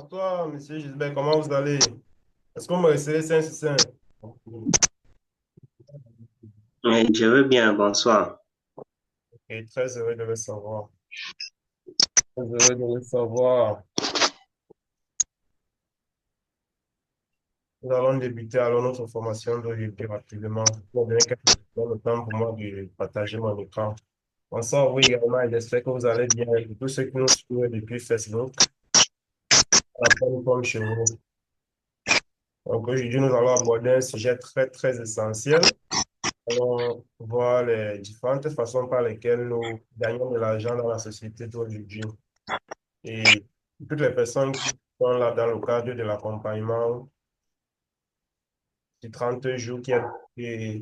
Bonsoir, monsieur Gisbert, comment vous allez? Est-ce qu'on me recevez 5 sur 5? Oui, je veux bien, bonsoir. Et très heureux de le savoir. Très heureux de le savoir. Nous allons débuter alors notre formation d'aujourd'hui rapidement. Pour donner le temps pour moi de partager mon écran. Bonsoir, oui, également, et j'espère que vous allez bien. Et tous ceux qui nous suivent depuis Facebook, à la fin, comme chez vous. Donc aujourd'hui, nous allons aborder un sujet très, très essentiel. Allons voir les différentes façons par lesquelles nous gagnons de l'argent dans la société d'aujourd'hui. Et toutes les personnes qui sont là dans le cadre de l'accompagnement du 30 jours qui est et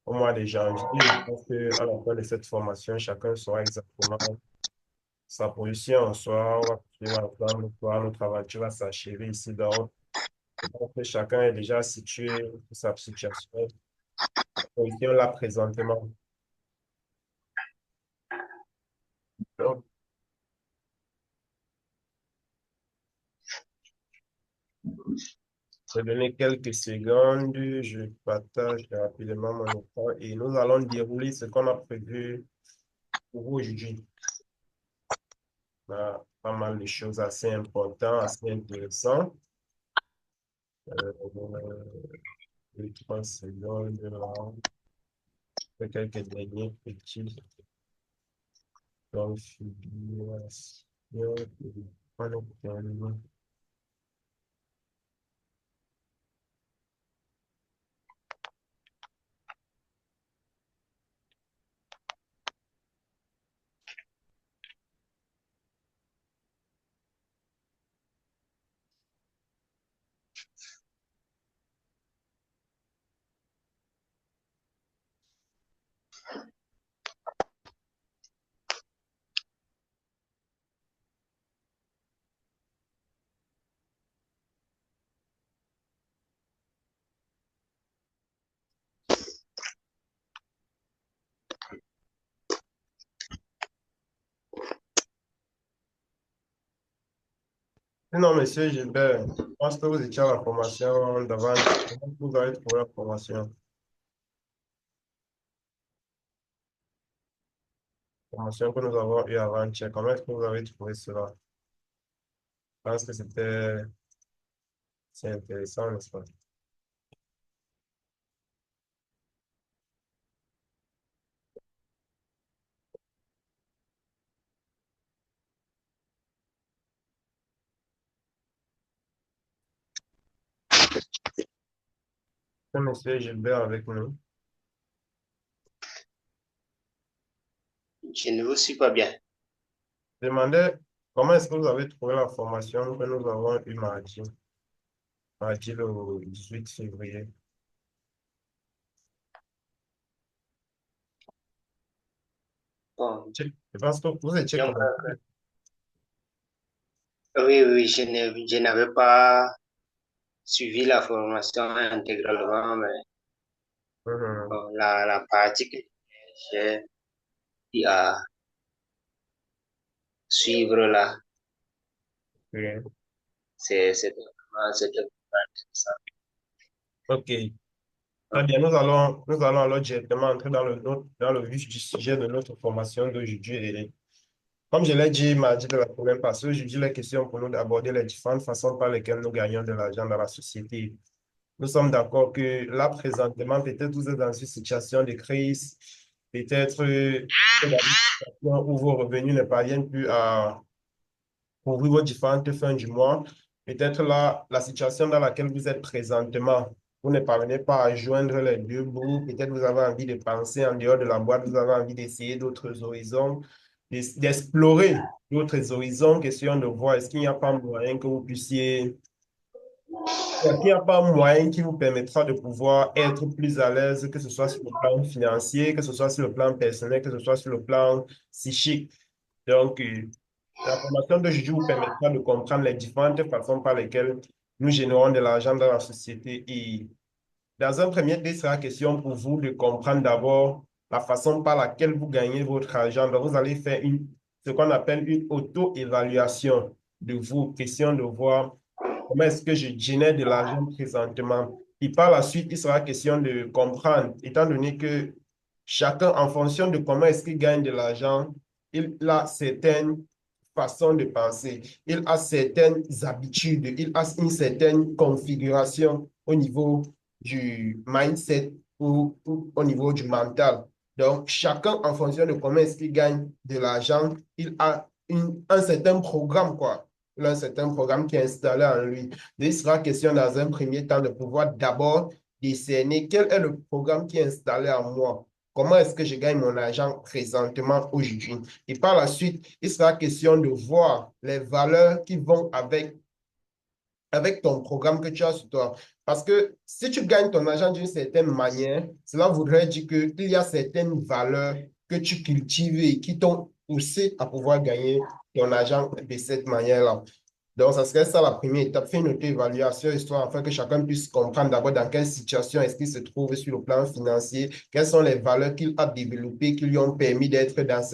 au mois de janvier, je pense qu'à la fin de cette formation, chacun saura exactement sa position en soi. On va poursuivre ensemble, notre aventure va s'achever ici. Donc, je pense que chacun est déjà situé dans sa situation, sa position là présentement. Donc, je vais donner quelques secondes, je partage rapidement mon écran et nous allons dérouler ce qu'on a prévu pour aujourd'hui. On a pas mal de choses assez importantes, assez intéressantes. Euh, 2, 3 secondes, là. Quelques derniers petits configurations. On obtient. Non, monsieur Gilbert, je pense que vous étiez à la formation d'avant. Comment vous avez trouvé la formation que nous avons eue avant-hier? Comment est-ce que vous avez trouvé cela? Je pense que c'est intéressant, n'est-ce pas? Monsieur Gilbert avec nous. Je ne vous suis pas bien. Je demandais comment est-ce que vous avez trouvé la formation que nous avons eue mardi le 18 février. Bon, Je pense que vous étiez donc, connecté. oui, oui, je n'avais pas suivi la formation intégralement, mais Mhm. bon, la partie que j'ai eu à suivre là, Ok. c'était vraiment intéressant. Ok. Très bien, nous allons alors directement entrer dans le vif du sujet de notre formation d'aujourd'hui. Et comme je l'ai dit mardi de la semaine passée, aujourd'hui, la question pour nous d'aborder les différentes façons par lesquelles nous gagnons de l'argent dans la société. Nous sommes d'accord que là, présentement, peut-être vous êtes dans une situation de crise, peut-être dans une situation où vos revenus ne parviennent plus à couvrir vos différentes fins du mois. Peut-être là, la situation dans laquelle vous êtes présentement, vous ne parvenez pas à joindre les deux bouts. Peut-être vous avez envie de penser en dehors de la boîte, vous avez envie d'essayer d'autres horizons, d'explorer d'autres horizons, question de voir est-ce qu'il n'y a pas moyen que vous puissiez est-ce qu'il n'y a pas moyen qui vous permettra de pouvoir être plus à l'aise, que ce soit sur le plan financier, que ce soit sur le plan personnel, que ce soit sur le plan psychique? Donc, la formation d'aujourd'hui vous permettra de comprendre les différentes façons par lesquelles nous générons de l'argent dans la société. Et dans un premier temps, il sera question pour vous de comprendre d'abord la façon par laquelle vous gagnez votre argent. Donc, vous allez faire ce qu'on appelle une auto-évaluation. de vous, question de voir comment est-ce que je génère de l'argent présentement. Et par la suite, il sera question de comprendre, étant donné que chacun, en fonction de comment est-ce qu'il gagne de l'argent, il a certaines façons de penser, il a certaines habitudes, il a une certaine configuration au niveau du mindset ou au niveau du mental. Donc, chacun, en fonction de comment est-ce qu'il gagne de l'argent, il a un certain programme, quoi. Il a un certain programme qui est installé en lui. Il sera question dans un premier temps de pouvoir d'abord discerner quel est le programme qui est installé en moi. Comment est-ce que je gagne mon argent présentement aujourd'hui? Et par la suite, il sera question de voir les valeurs qui vont avec ton programme que tu as sur toi. Parce que si tu gagnes ton argent d'une certaine manière, cela voudrait dire qu'il y a certaines valeurs que tu cultives et qui t'ont poussé à pouvoir gagner ton argent de cette manière-là. Donc, ça serait ça la première étape, faire une auto-évaluation, histoire afin que chacun puisse comprendre d'abord dans quelle situation est-ce qu'il se trouve sur le plan financier, quelles sont les valeurs qu'il a développées, qui lui ont permis d'être dans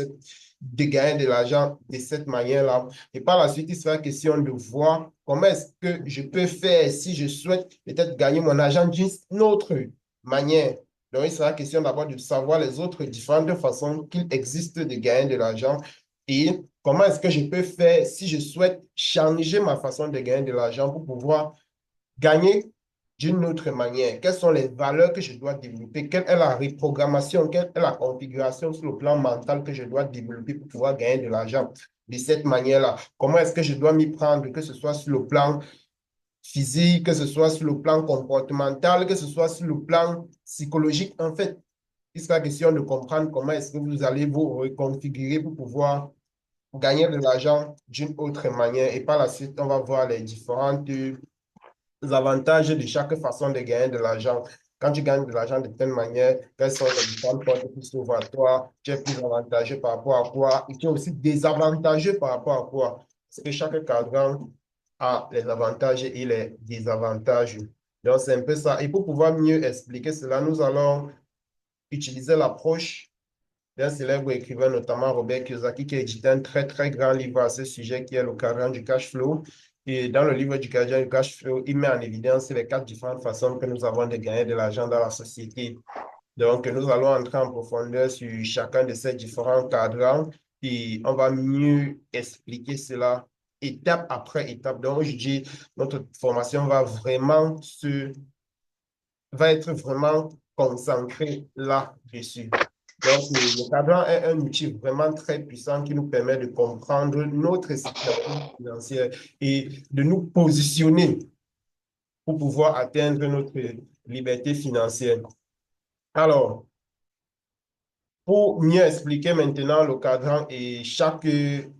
de gagner de l'argent de cette manière-là. Et par la suite, il sera question de voir comment est-ce que je peux faire si je souhaite peut-être gagner mon argent d'une autre manière. Donc, il sera question d'abord de savoir les autres différentes façons qu'il existe de gagner de l'argent et comment est-ce que je peux faire si je souhaite changer ma façon de gagner de l'argent pour pouvoir gagner d'une autre manière? Quelles sont les valeurs que je dois développer? Quelle est la reprogrammation? Quelle est la configuration sur le plan mental que je dois développer pour pouvoir gagner de l'argent de cette manière-là? Comment est-ce que je dois m'y prendre, que ce soit sur le plan physique, que ce soit sur le plan comportemental, que ce soit sur le plan psychologique? En fait, il sera question de comprendre comment est-ce que vous allez vous reconfigurer pour pouvoir gagner de l'argent d'une autre manière. Et par la suite, on va voir les différents avantages de chaque façon de gagner de l'argent. Quand tu gagnes de l'argent de telle manière, quelles sont les différentes portes qui s'ouvrent à toi? Tu es plus avantageux par rapport à quoi? Et tu es aussi désavantageux par rapport à quoi? Parce que chaque cadran a les avantages et les désavantages. Donc, c'est un peu ça. Et pour pouvoir mieux expliquer cela, nous allons utiliser l'approche d'un célèbre écrivain, notamment Robert Kiyosaki, qui a édité un très, très grand livre à ce sujet, qui est le cadran du cash flow. Et dans le livre du cadran du cash flow, il met en évidence les quatre différentes façons que nous avons de gagner de l'argent dans la société. Donc, nous allons entrer en profondeur sur chacun de ces différents cadrans et on va mieux expliquer cela étape après étape. Donc, je dis, notre formation va être vraiment concentrée là-dessus. Donc, le cadran est un outil vraiment très puissant qui nous permet de comprendre notre situation financière et de nous positionner pour pouvoir atteindre notre liberté financière. Alors, pour mieux expliquer maintenant le cadran et chaque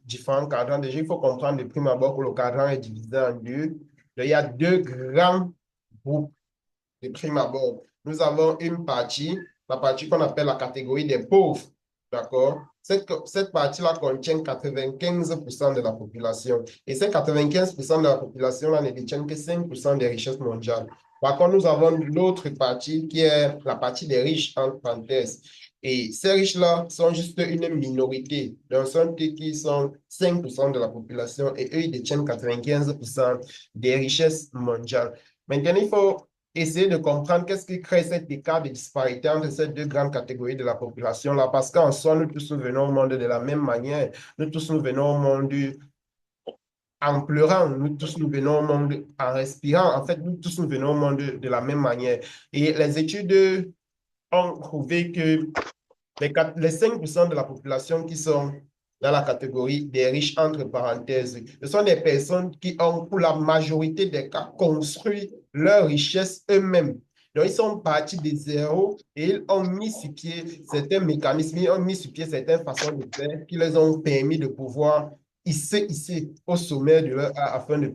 différent cadran, déjà, il faut comprendre de prime abord que le cadran est divisé en deux. Il y a deux grands groupes de prime abord. Nous avons une partie, la partie qu'on appelle la catégorie des pauvres. D'accord? Cette partie-là contient 95% de la population. Et ces 95% de la population-là ne détiennent que 5% des richesses mondiales. Par contre, nous avons l'autre partie qui est la partie des riches, entre parenthèses. Et ces riches-là sont juste une minorité. Donc, sont eux qui sont 5% de la population et eux, ils détiennent 95% des richesses mondiales. Maintenant, il faut essayer de comprendre qu'est-ce qui crée cet écart de disparité entre ces deux grandes catégories de la population-là, parce qu'en soi, nous tous nous venons au monde de la même manière. Nous tous nous venons au monde en pleurant, nous tous nous venons au monde en respirant. En fait, nous tous nous venons au monde de la même manière. Et les études ont prouvé que les 5% de la population qui sont dans la catégorie des riches, entre parenthèses, ce sont des personnes qui ont, pour la majorité des cas, construit leur richesse eux-mêmes. Donc, ils sont partis de zéro et ils ont mis sur pied certains mécanismes, ils ont mis sur pied certaines façons de faire qui les ont permis de pouvoir hisser au sommet de leur art afin de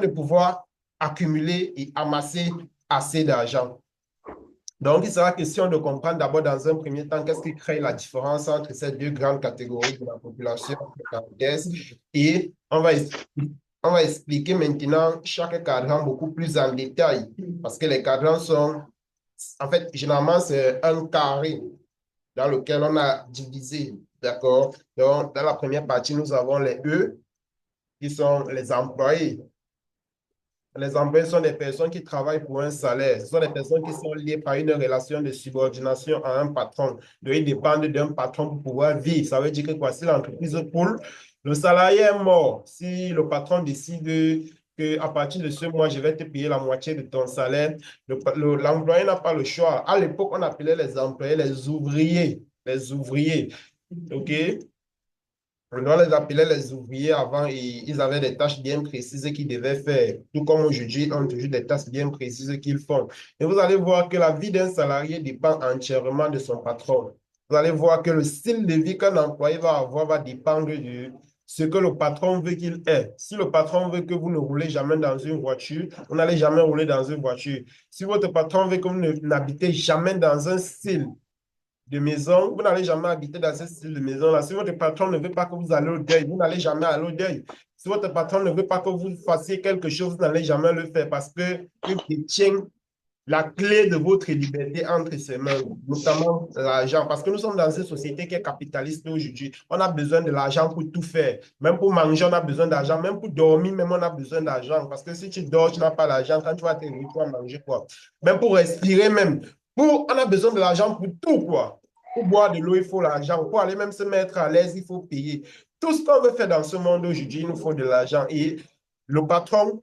pouvoir accumuler et amasser assez d'argent. Donc, il sera question de comprendre d'abord dans un premier temps qu'est-ce qui crée la différence entre ces deux grandes catégories de la population et on va expliquer maintenant chaque cadran beaucoup plus en détail parce que les cadrans sont, en fait, généralement, c'est un carré dans lequel on a divisé D'accord? Donc, dans la première partie, nous avons les E, qui sont les employés. Les employés sont des personnes qui travaillent pour un salaire. Ce sont des personnes qui sont liées par une relation de subordination à un patron. Donc, ils dépendent d'un patron pour pouvoir vivre. Ça veut dire que quoi, si l'entreprise coule, le salarié est mort. Si le patron décide qu'à partir de ce mois, je vais te payer la moitié de ton salaire, l'employé n'a pas le choix. À l'époque, on appelait les employés les ouvriers. Les ouvriers. OK? On doit les appeler les ouvriers avant et ils avaient des tâches bien précises qu'ils devaient faire. Tout comme aujourd'hui, on a toujours des tâches bien précises qu'ils font. Et vous allez voir que la vie d'un salarié dépend entièrement de son patron. Vous allez voir que le style de vie qu'un employé va avoir va dépendre de ce que le patron veut qu'il ait. Si le patron veut que vous ne roulez jamais dans une voiture, vous n'allez jamais rouler dans une voiture. Si votre patron veut que vous n'habitez jamais dans un style de maison, vous n'allez jamais habiter dans ce style de maison-là. Si votre patron ne veut pas que vous allez au deuil, vous n'allez jamais aller au deuil. Si votre patron ne veut pas que vous fassiez quelque chose, vous n'allez jamais le faire parce qu'il détient la clé de votre liberté entre ses mains, notamment l'argent. Parce que nous sommes dans une société qui est capitaliste aujourd'hui. On a besoin de l'argent pour tout faire. Même pour manger, on a besoin d'argent. Même pour dormir, même on a besoin d'argent. Parce que si tu dors, tu n'as pas l'argent. Quand tu vas te réveiller, tu vas manger quoi. Même pour respirer, même. On a besoin de l'argent pour tout, quoi. Pour boire de l'eau, il faut l'argent. Pour aller même se mettre à l'aise, il faut payer. Tout ce qu'on veut faire dans ce monde aujourd'hui, il nous faut de l'argent. Et le patron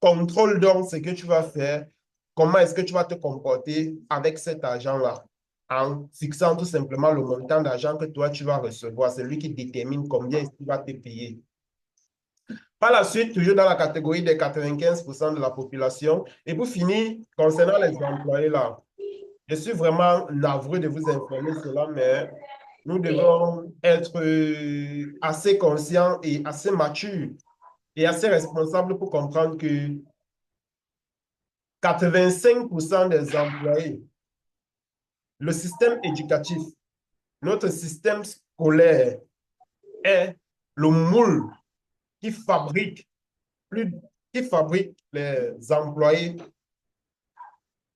contrôle donc ce que tu vas faire, comment est-ce que tu vas te comporter avec cet argent-là, en fixant tout simplement le montant d'argent que toi, tu vas recevoir. C'est lui qui détermine combien il va te payer. Par la suite, toujours dans la catégorie des 95% de la population. Et pour finir, concernant les employés là, je suis vraiment navreux de vous informer cela, mais nous devons être assez conscients et assez matures et assez responsables pour comprendre que 85% des employés, le système éducatif, notre système scolaire est le moule qui fabrique, plus, qui fabrique les employés.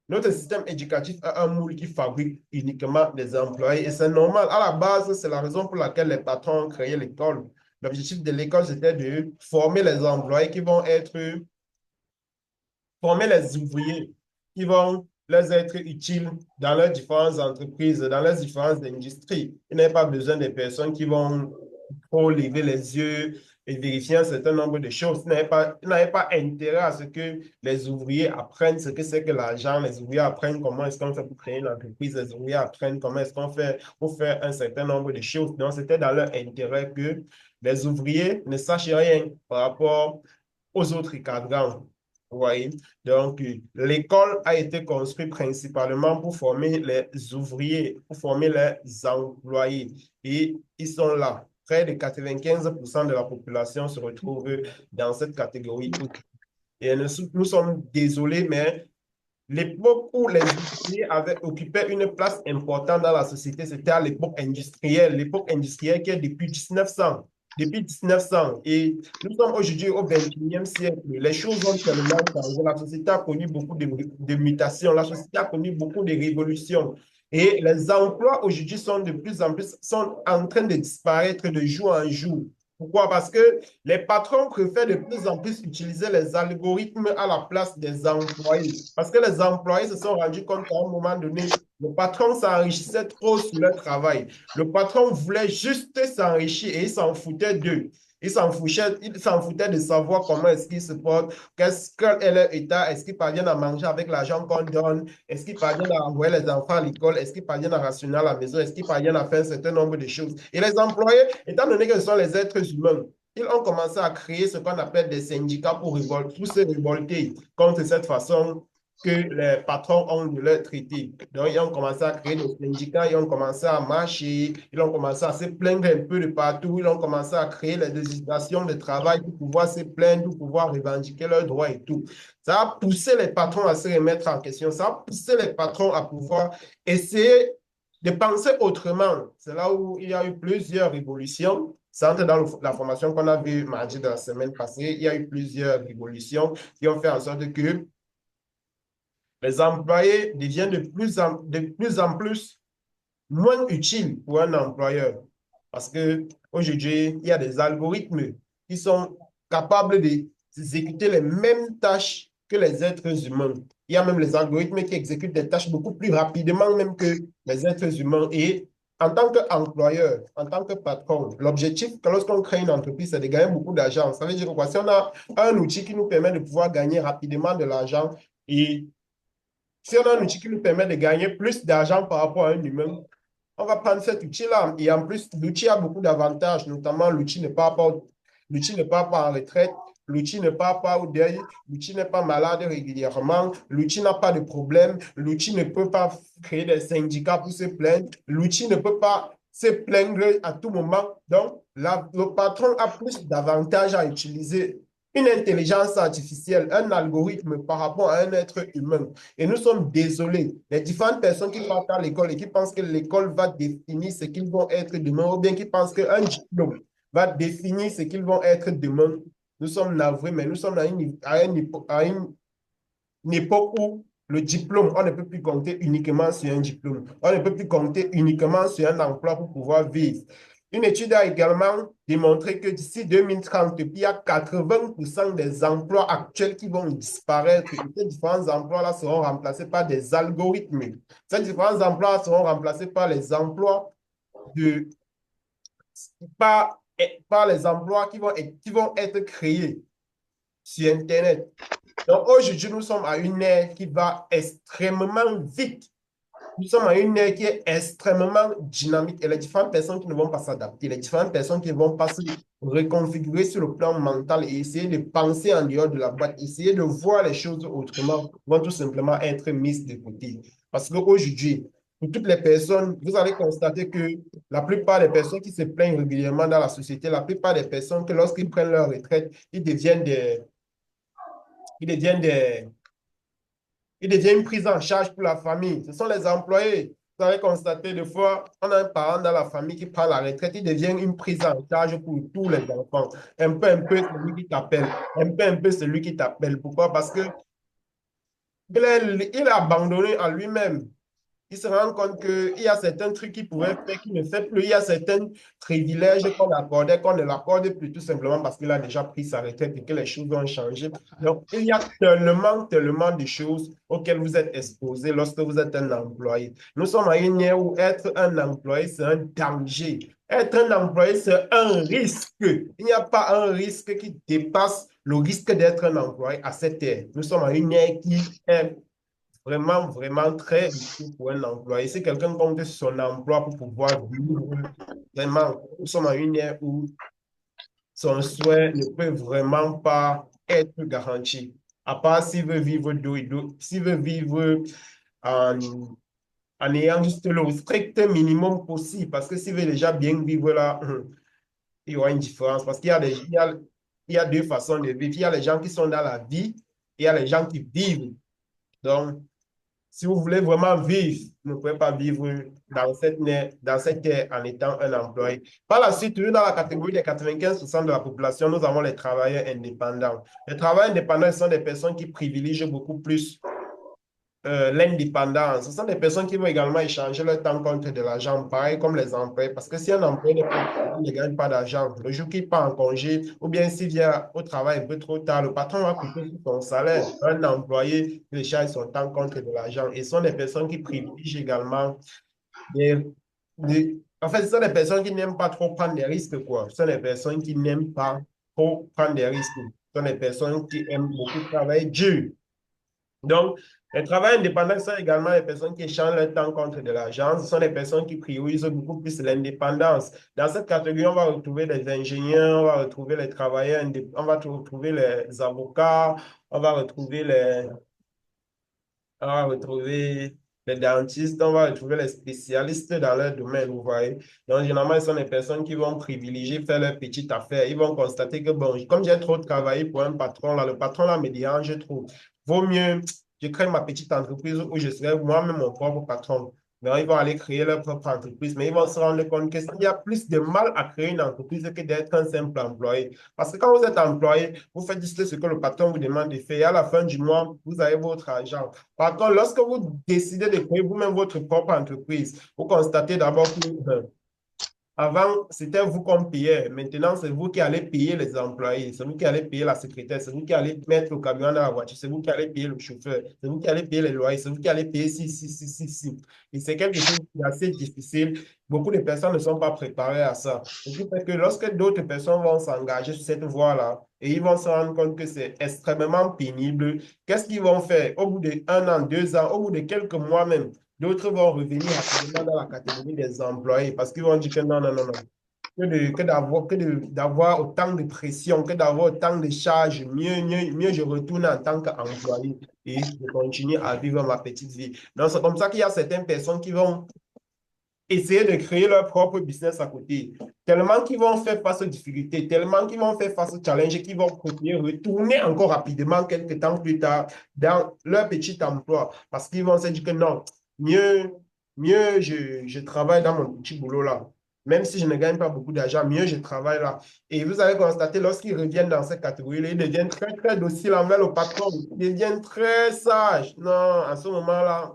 Notre système éducatif a un moule qui fabrique uniquement des employés et c'est normal. À la base, c'est la raison pour laquelle les patrons ont créé l'école. L'objectif de l'école, c'était de former les employés qui vont être, former les ouvriers qui vont leur être utiles dans leurs différentes entreprises, dans leurs différentes industries. Il n'y a pas besoin de personnes qui vont trop lever les yeux et vérifier un certain nombre de choses. Il n'avait pas intérêt à ce que les ouvriers apprennent ce que c'est que l'argent, les ouvriers apprennent comment est-ce qu'on fait pour créer une entreprise, les ouvriers apprennent comment est-ce qu'on fait pour faire un certain nombre de choses. Donc, c'était dans leur intérêt que les ouvriers ne sachent rien par rapport aux autres cadrans. Vous voyez? Donc, l'école a été construite principalement pour former les ouvriers, pour former les employés. Et ils sont là. Près de 95% de la population se retrouve dans cette catégorie. Et nous sommes désolés, mais l'époque où les ouvriers avaient occupé une place importante dans la société, c'était à l'époque industrielle. L'époque industrielle qui est depuis 1900. Depuis 1900. Et nous sommes aujourd'hui au 21e siècle. Les choses ont tellement changé. La société a connu beaucoup de mutations. La société a connu beaucoup de révolutions. Et les emplois aujourd'hui sont de plus en plus, sont en train de disparaître de jour en jour. Pourquoi? Parce que les patrons préfèrent de plus en plus utiliser les algorithmes à la place des employés. Parce que les employés se sont rendus compte qu'à un moment donné, le patron s'enrichissait trop sur leur travail. Le patron voulait juste s'enrichir et il s'en foutait d'eux. Il s'en foutait de savoir comment est-ce qu'ils se portent, quel est leur état, est-ce qu'ils parviennent à manger avec l'argent qu'on donne, est-ce qu'ils parviennent à envoyer les enfants à l'école, est-ce qu'ils parviennent à rationner à la maison, est-ce qu'ils parviennent à faire un certain nombre de choses. Et les employés, étant donné que ce sont les êtres humains, ils ont commencé à créer ce qu'on appelle des syndicats pour se révolter contre cette façon que les patrons ont de leur traiter. Donc, ils ont commencé à créer des syndicats, ils ont commencé à marcher, ils ont commencé à se plaindre un peu de partout, ils ont commencé à créer les législations de travail pour pouvoir se plaindre, pour pouvoir revendiquer leurs droits et tout. Ça a poussé les patrons à se remettre en question, ça a poussé les patrons à pouvoir essayer de penser autrement. C'est là où il y a eu plusieurs révolutions. Ça entre dans la formation qu'on a vue mardi de la semaine passée. Il y a eu plusieurs révolutions qui ont fait en sorte que les employés deviennent de plus en plus moins utiles pour un employeur. Parce qu'aujourd'hui, il y a des algorithmes qui sont capables d'exécuter les mêmes tâches que les êtres humains. Il y a même les algorithmes qui exécutent des tâches beaucoup plus rapidement même que les êtres humains. Et en tant qu'employeur, en tant que patron, l'objectif, lorsqu'on crée une entreprise, c'est de gagner beaucoup d'argent. Ça veut dire quoi? Si on a un outil qui nous permet de pouvoir gagner rapidement de l'argent et si on a un outil qui nous permet de gagner plus d'argent par rapport à un humain, on va prendre cet outil-là. Et en plus, l'outil a beaucoup d'avantages, notamment l'outil ne part pas en retraite, l'outil ne part pas au deuil, l'outil n'est pas malade régulièrement, l'outil n'a pas de problème, l'outil ne peut pas créer des syndicats pour se plaindre, l'outil ne peut pas se plaindre à tout moment. Donc, le patron a plus d'avantages à utiliser une intelligence artificielle, un algorithme par rapport à un être humain. Et nous sommes désolés. Les différentes personnes qui partent à l'école et qui pensent que l'école va définir ce qu'ils vont être demain, ou bien qui pensent qu'un diplôme va définir ce qu'ils vont être demain, nous sommes navrés, mais nous sommes à une époque où le diplôme, on ne peut plus compter uniquement sur un diplôme. On ne peut plus compter uniquement sur un emploi pour pouvoir vivre. Une étude a également démontré que d'ici 2030, il y a 80% des emplois actuels qui vont disparaître. Et ces différents emplois-là seront remplacés par des algorithmes. Ces différents emplois seront remplacés par les emplois de, par, par les emplois qui vont être créés sur Internet. Donc aujourd'hui, nous sommes à une ère qui va extrêmement vite. Nous sommes à une ère qui est extrêmement dynamique et les différentes personnes qui ne vont pas s'adapter, les différentes personnes qui ne vont pas se reconfigurer sur le plan mental et essayer de penser en dehors de la boîte, essayer de voir les choses autrement, vont tout simplement être mises de côté. Parce qu'aujourd'hui, pour toutes les personnes, vous allez constater que la plupart des personnes qui se plaignent régulièrement dans la société, la plupart des personnes que lorsqu'ils prennent leur retraite, ils deviennent il devient une prise en charge pour la famille. Ce sont les employés. Vous avez constaté des fois, on a un parent dans la famille qui prend la retraite, il devient une prise en charge pour tous les enfants. Un peu, c'est lui qui t'appelle. Un peu, c'est lui qui t'appelle. Pourquoi? Parce que il a abandonné à lui-même. Il se rend compte qu'il y a certains trucs qu'il pouvait faire qu'il ne fait plus. Il y a certains privilèges qu'on accordait, qu'on ne l'accorde plus tout simplement parce qu'il a déjà pris sa retraite et que les choses ont changé. Donc, il y a tellement, tellement de choses auxquelles vous êtes exposés lorsque vous êtes un employé. Nous sommes à une ère où être un employé, c'est un danger. Être un employé, c'est un risque. Il n'y a pas un risque qui dépasse le risque d'être un employé à cette ère. Nous sommes à une ère qui est vraiment, vraiment très risqué pour un employé. Si quelqu'un compte sur son emploi pour pouvoir vivre, vraiment, nous sommes à une ère où son souhait ne peut vraiment pas être garanti. À part s'il veut vivre d'eau et d'eau, s'il veut vivre en, en ayant juste le strict minimum possible, parce que s'il veut déjà bien vivre là, il y aura une différence. Parce qu'il y a deux façons de vivre. Il y a les gens qui sont dans la vie et il y a les gens qui vivent. Donc, si vous voulez vraiment vivre, vous ne pouvez pas vivre dans cette ère en étant un employé. Par la suite, toujours dans la catégorie des 95% de la population, nous avons les travailleurs indépendants. Les travailleurs indépendants sont des personnes qui privilégient beaucoup plus l'indépendance. Ce sont des personnes qui vont également échanger leur temps contre de l'argent, pareil comme les employés. Parce que si un employé n'est pas, il ne gagne pas d'argent, le jour qu'il part en congé, ou bien s'il vient au travail un peu trop tard, le patron va couper sur son salaire. Un employé il échange son temps contre de l'argent. Et ce sont des personnes qui privilégient également en fait, ce sont des personnes qui n'aiment pas trop prendre des risques, quoi. Ce sont des personnes qui n'aiment pas trop prendre des risques. Ce sont des personnes qui aiment beaucoup travailler dur. Donc, les travailleurs indépendants sont également les personnes qui échangent leur temps contre de l'argent. Ce sont les personnes qui priorisent beaucoup plus l'indépendance. Dans cette catégorie, on va retrouver les ingénieurs, on va retrouver les travailleurs, on va retrouver les avocats, on va retrouver les dentistes, on va retrouver les spécialistes dans leur domaine, vous voyez. Donc, généralement, ce sont les personnes qui vont privilégier faire leur petite affaire. Ils vont constater que, bon, comme j'ai trop travaillé pour un patron, là, le patron, là, me dérange trop. Vaut mieux, je crée ma petite entreprise où je serai moi-même mon propre patron. Donc, ils vont aller créer leur propre entreprise, mais ils vont se rendre compte qu'il y a plus de mal à créer une entreprise que d'être un simple employé. Parce que quand vous êtes employé, vous faites juste ce que le patron vous demande de faire. Et à la fin du mois, vous avez votre argent. Par contre, lorsque vous décidez de créer vous-même votre propre entreprise, vous constatez d'abord que Avant, c'était vous qu'on payait. Maintenant, c'est vous qui allez payer les employés. C'est vous qui allez payer la secrétaire. C'est vous qui allez mettre le camion dans la voiture. C'est vous qui allez payer le chauffeur. C'est vous qui allez payer les loyers. C'est vous qui allez payer si. Et c'est quelque chose qui est assez difficile. Beaucoup de personnes ne sont pas préparées à ça. Ce qui fait que lorsque d'autres personnes vont s'engager sur cette voie-là et ils vont se rendre compte que c'est extrêmement pénible, qu'est-ce qu'ils vont faire? Au bout d'un an, 2 ans, au bout de quelques mois même, d'autres vont revenir rapidement dans la catégorie des employés parce qu'ils vont dire que non, non, non, non. D'avoir autant de pression, que d'avoir autant de charges, mieux je retourne en tant qu'employé et je continue à vivre ma petite vie. Donc, c'est comme ça qu'il y a certaines personnes qui vont essayer de créer leur propre business à côté. Tellement qu'ils vont faire face aux difficultés, tellement qu'ils vont faire face aux challenges, qu'ils vont continuer, retourner encore rapidement quelques temps plus tard dans leur petit emploi. Parce qu'ils vont se dire que non, mieux, mieux je travaille dans mon petit boulot là. Même si je ne gagne pas beaucoup d'argent, mieux je travaille là. Et vous avez constaté, lorsqu'ils reviennent dans cette catégorie-là, ils deviennent très, très dociles envers le patron. Ils deviennent très sages. Non, à ce moment-là,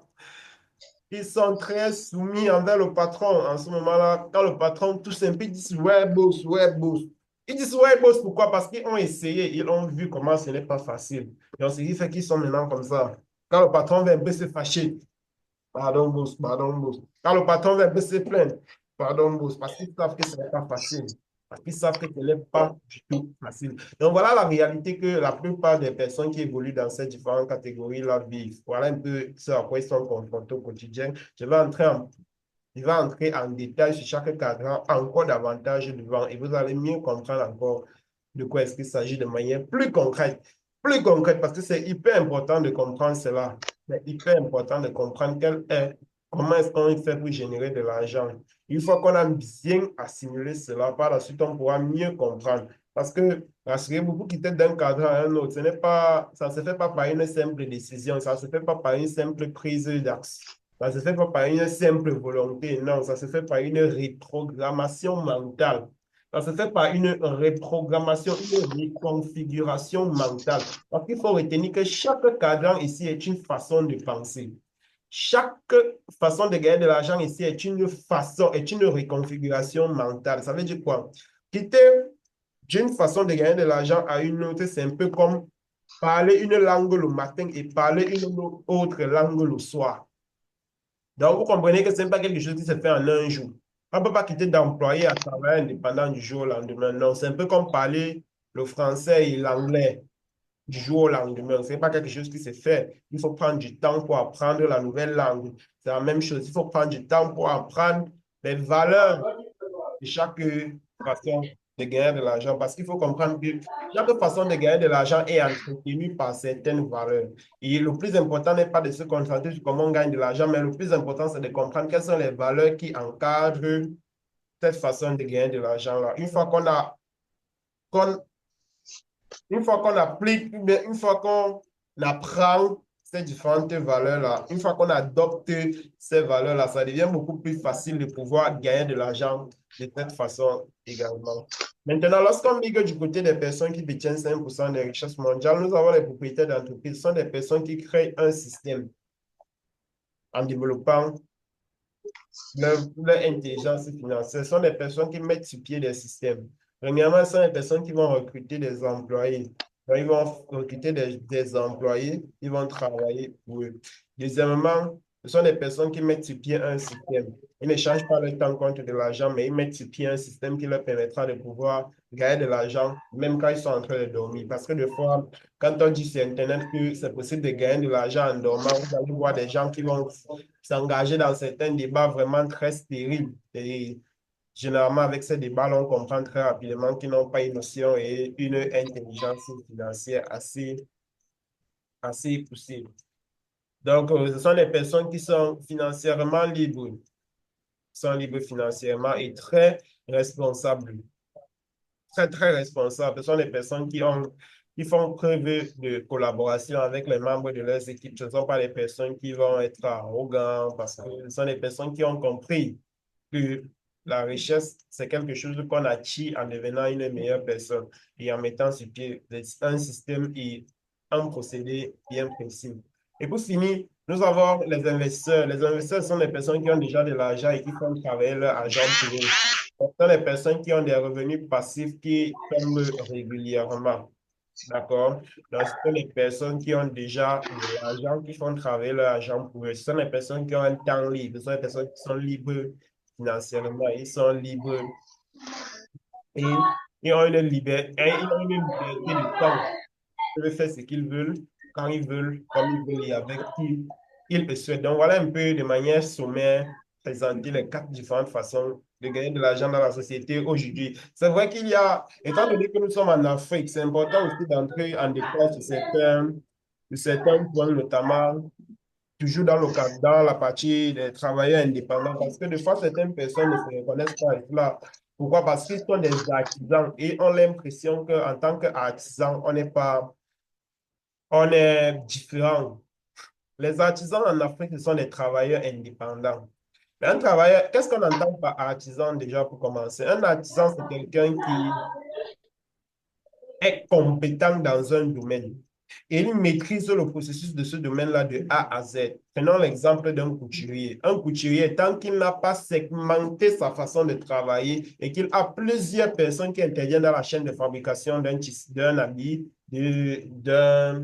ils sont très soumis envers le patron en ce moment-là. Quand le patron touche un peu, ils disent ouais, boss, ouais, boss. Ils disent ouais, boss, pourquoi? Parce qu'ils ont essayé, ils ont vu comment ce n'est pas facile. Donc, ce qui fait qu'ils sont maintenant comme ça. Quand le patron va un peu se fâcher, pardon, boss, pardon, boss. Quand le patron va un peu se plaindre, pardon, boss, parce qu'ils savent que ce n'est pas facile. Parce qu'ils savent que ce n'est pas du tout facile. Donc, voilà la réalité que la plupart des personnes qui évoluent dans ces différentes catégories-là vivent. Voilà un peu ce à quoi ils sont confrontés au quotidien. Je vais entrer en détail sur chaque cadran encore davantage devant et vous allez mieux comprendre encore de quoi est-ce qu'il s'agit de manière plus concrète. Plus concrète parce que c'est hyper important de comprendre cela. C'est hyper important de comprendre comment est-ce qu'on fait pour générer de l'argent. Une fois qu'on a bien assimilé cela, par la suite, on pourra mieux comprendre. Parce que, rassurez-vous, vous quittez d'un cadre à un autre, ça ne se fait pas par une simple décision, ça ne se fait pas par une simple prise d'action. Ça ne se fait pas par une simple volonté, non, ça se fait par une reprogrammation mentale. Ça se fait par une reprogrammation, une reconfiguration mentale. Parce qu'il faut retenir que chaque cadran ici est une façon de penser. Chaque façon de gagner de l'argent ici est une reconfiguration mentale. Ça veut dire quoi? Quitter d'une façon de gagner de l'argent à une autre, c'est un peu comme parler une langue le matin et parler une autre langue le soir. Donc, vous comprenez que ce n'est pas quelque chose qui se fait en un jour. On ne peut pas quitter d'employé à travailler indépendant du jour au lendemain. Non, c'est un peu comme parler le français et l'anglais du jour au lendemain. Ce n'est pas quelque chose qui se fait. Il faut prendre du temps pour apprendre la nouvelle langue. C'est la même chose. Il faut prendre du temps pour apprendre les valeurs de chaque façon de gagner de l'argent. Parce qu'il faut comprendre que chaque façon de gagner de l'argent est entretenue par certaines valeurs. Et le plus important n'est pas de se concentrer sur comment on gagne de l'argent, mais le plus important, c'est de comprendre quelles sont les valeurs qui encadrent cette façon de gagner de l'argent-là. Qu'on une fois qu'on applique, une fois qu'on apprend ces différentes valeurs-là, une fois qu'on adopte ces valeurs-là, ça devient beaucoup plus facile de pouvoir gagner de l'argent de cette façon également. Maintenant, lorsqu'on migra du côté des personnes qui détiennent 5% des richesses mondiales, nous avons les propriétaires d'entreprises. Ce sont des personnes qui créent un système en développant leur intelligence financière. Ce sont des personnes qui mettent sur pied des systèmes. Premièrement, ce sont des personnes qui vont recruter des employés. Donc, ils vont recruter des employés, ils vont travailler pour eux. Deuxièmement, ce sont des personnes qui mettent sur pied un système. Ils ne changent pas leur temps contre de l'argent, mais ils mettent sur pied un système qui leur permettra de pouvoir gagner de l'argent, même quand ils sont en train de dormir. Parce que des fois, quand on dit sur Internet que c'est possible de gagner de l'argent en dormant, vous allez voir des gens qui vont s'engager dans certains débats vraiment très stériles. Et généralement, avec ces débats, on comprend très rapidement qu'ils n'ont pas une notion et une intelligence financière assez poussée. Donc, ce sont des personnes qui sont financièrement libres, sont libres financièrement et très responsables. Très, très responsables. Ce sont des personnes qui font preuve de collaboration avec les membres de leurs équipes. Ce ne sont pas des personnes qui vont être arrogantes parce que ce sont des personnes qui ont compris que la richesse, c'est quelque chose qu'on acquit en devenant une meilleure personne et en mettant sur pied un système et un procédé bien précis. Et pour finir, nous avons les investisseurs. Les investisseurs sont des personnes qui ont déjà de l'argent et qui font travailler leur argent pour eux. Ce sont les personnes qui ont des revenus passifs qui tombent régulièrement. D'accord? Donc, ce sont les personnes qui ont déjà de l'argent, qui font travailler leur argent pour eux. Ce sont les personnes qui ont un temps libre. Ce sont les personnes qui sont libres financièrement. Ils sont libres et ils ont une liberté de temps. Ils peuvent faire ce qu'ils veulent, quand ils veulent, comme ils veulent et avec qui ils le souhaitent. Donc, voilà un peu de manière sommaire présenter les quatre différentes façons de gagner de l'argent dans la société aujourd'hui. C'est vrai qu'il y a, étant donné que nous sommes en Afrique, c'est important aussi d'entrer en détail sur certains points, notamment toujours dans dans la partie des travailleurs indépendants, parce que des fois, certaines personnes ne se reconnaissent pas à cela. Pourquoi? Parce qu'ils sont des artisans et ont l'impression qu'en tant qu'artisan, on est différent. Les artisans en Afrique, ce sont des travailleurs indépendants. Mais un travailleur, qu'est-ce qu'on entend par artisan déjà pour commencer? Un artisan, c'est quelqu'un qui est compétent dans un domaine et il maîtrise le processus de ce domaine-là de A à Z. Prenons l'exemple d'un couturier. Un couturier, tant qu'il n'a pas segmenté sa façon de travailler et qu'il a plusieurs personnes qui interviennent dans la chaîne de fabrication d'un habit, d'un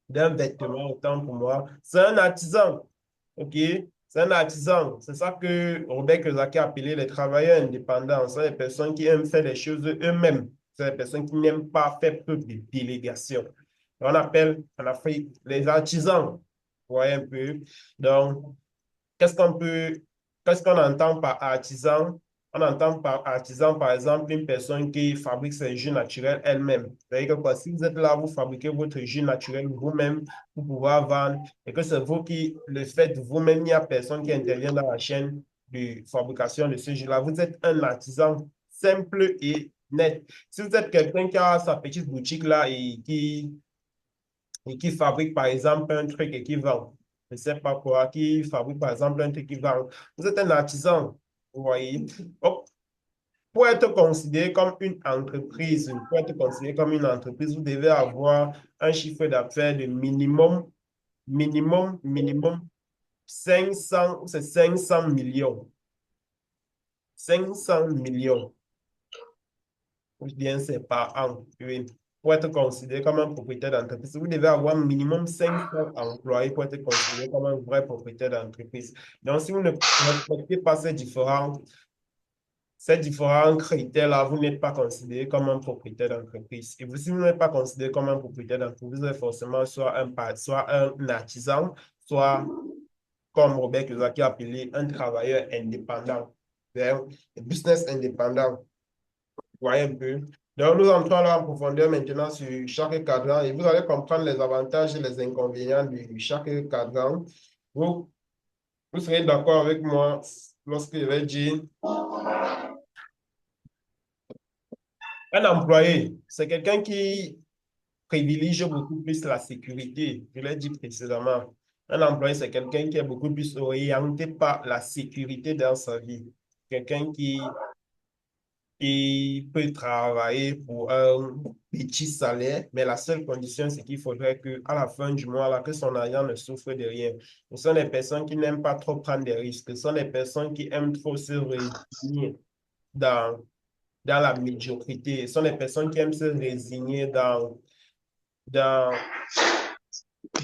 vêtement, autant pour moi. C'est un artisan, OK? C'est un artisan. C'est ça que Robert Kiyosaki a appelé les travailleurs indépendants. C'est les personnes qui aiment faire les choses eux-mêmes. C'est les personnes qui n'aiment pas faire peu de délégation. On appelle en Afrique les artisans. Vous voyez un peu. Donc, Qu'est-ce qu'on peut, qu'est-ce qu'on entend par artisan? On entend par artisan, par exemple, une personne qui fabrique ses jus naturels elle-même. C'est-à-dire que quoi, si vous êtes là, vous fabriquez votre jus naturel vous-même pour pouvoir vendre et que c'est vous qui le faites vous-même, il n'y a personne qui intervient dans la chaîne de fabrication de ce jus-là. Vous êtes un artisan simple et net. Si vous êtes quelqu'un qui a sa petite boutique là et qui fabrique par exemple un truc et qui vend. Je ne sais pas quoi, qui fabrique par exemple un truc qui vend. Vous êtes un artisan, vous voyez. Donc, pour être considéré comme une entreprise, pour être considéré comme une entreprise, vous devez avoir un chiffre d'affaires de minimum 500, c'est 500 millions. 500 millions. Ou bien c'est par an. Oui. Pour être considéré comme un propriétaire d'entreprise, vous devez avoir minimum 500 employés pour être considéré comme un vrai propriétaire d'entreprise. Donc, si vous ne respectez pas ces différents critères-là, vous n'êtes pas considéré comme un propriétaire d'entreprise. Et vous, si vous n'êtes pas considéré comme un propriétaire d'entreprise, vous êtes forcément soit un artisan, soit, comme Robert Kiyosaki a appelé, un travailleur indépendant, un business indépendant. Voyez un peu. Donc, nous entrons là en profondeur maintenant sur chaque cadran et vous allez comprendre les avantages et les inconvénients de chaque cadran. Vous, vous serez d'accord avec moi lorsque je vais dire un employé, c'est quelqu'un qui privilégie beaucoup plus la sécurité. Je l'ai dit précédemment. Un employé, c'est quelqu'un qui est beaucoup plus orienté par la sécurité dans sa vie. Quelqu'un qui peut travailler pour un petit salaire, mais la seule condition, c'est qu'il faudrait qu'à la fin du mois, là, que son argent ne souffre de rien. Ce sont des personnes qui n'aiment pas trop prendre des risques. Ce sont des personnes qui aiment trop se résigner dans, dans la médiocrité. Ce sont des personnes qui aiment se résigner dans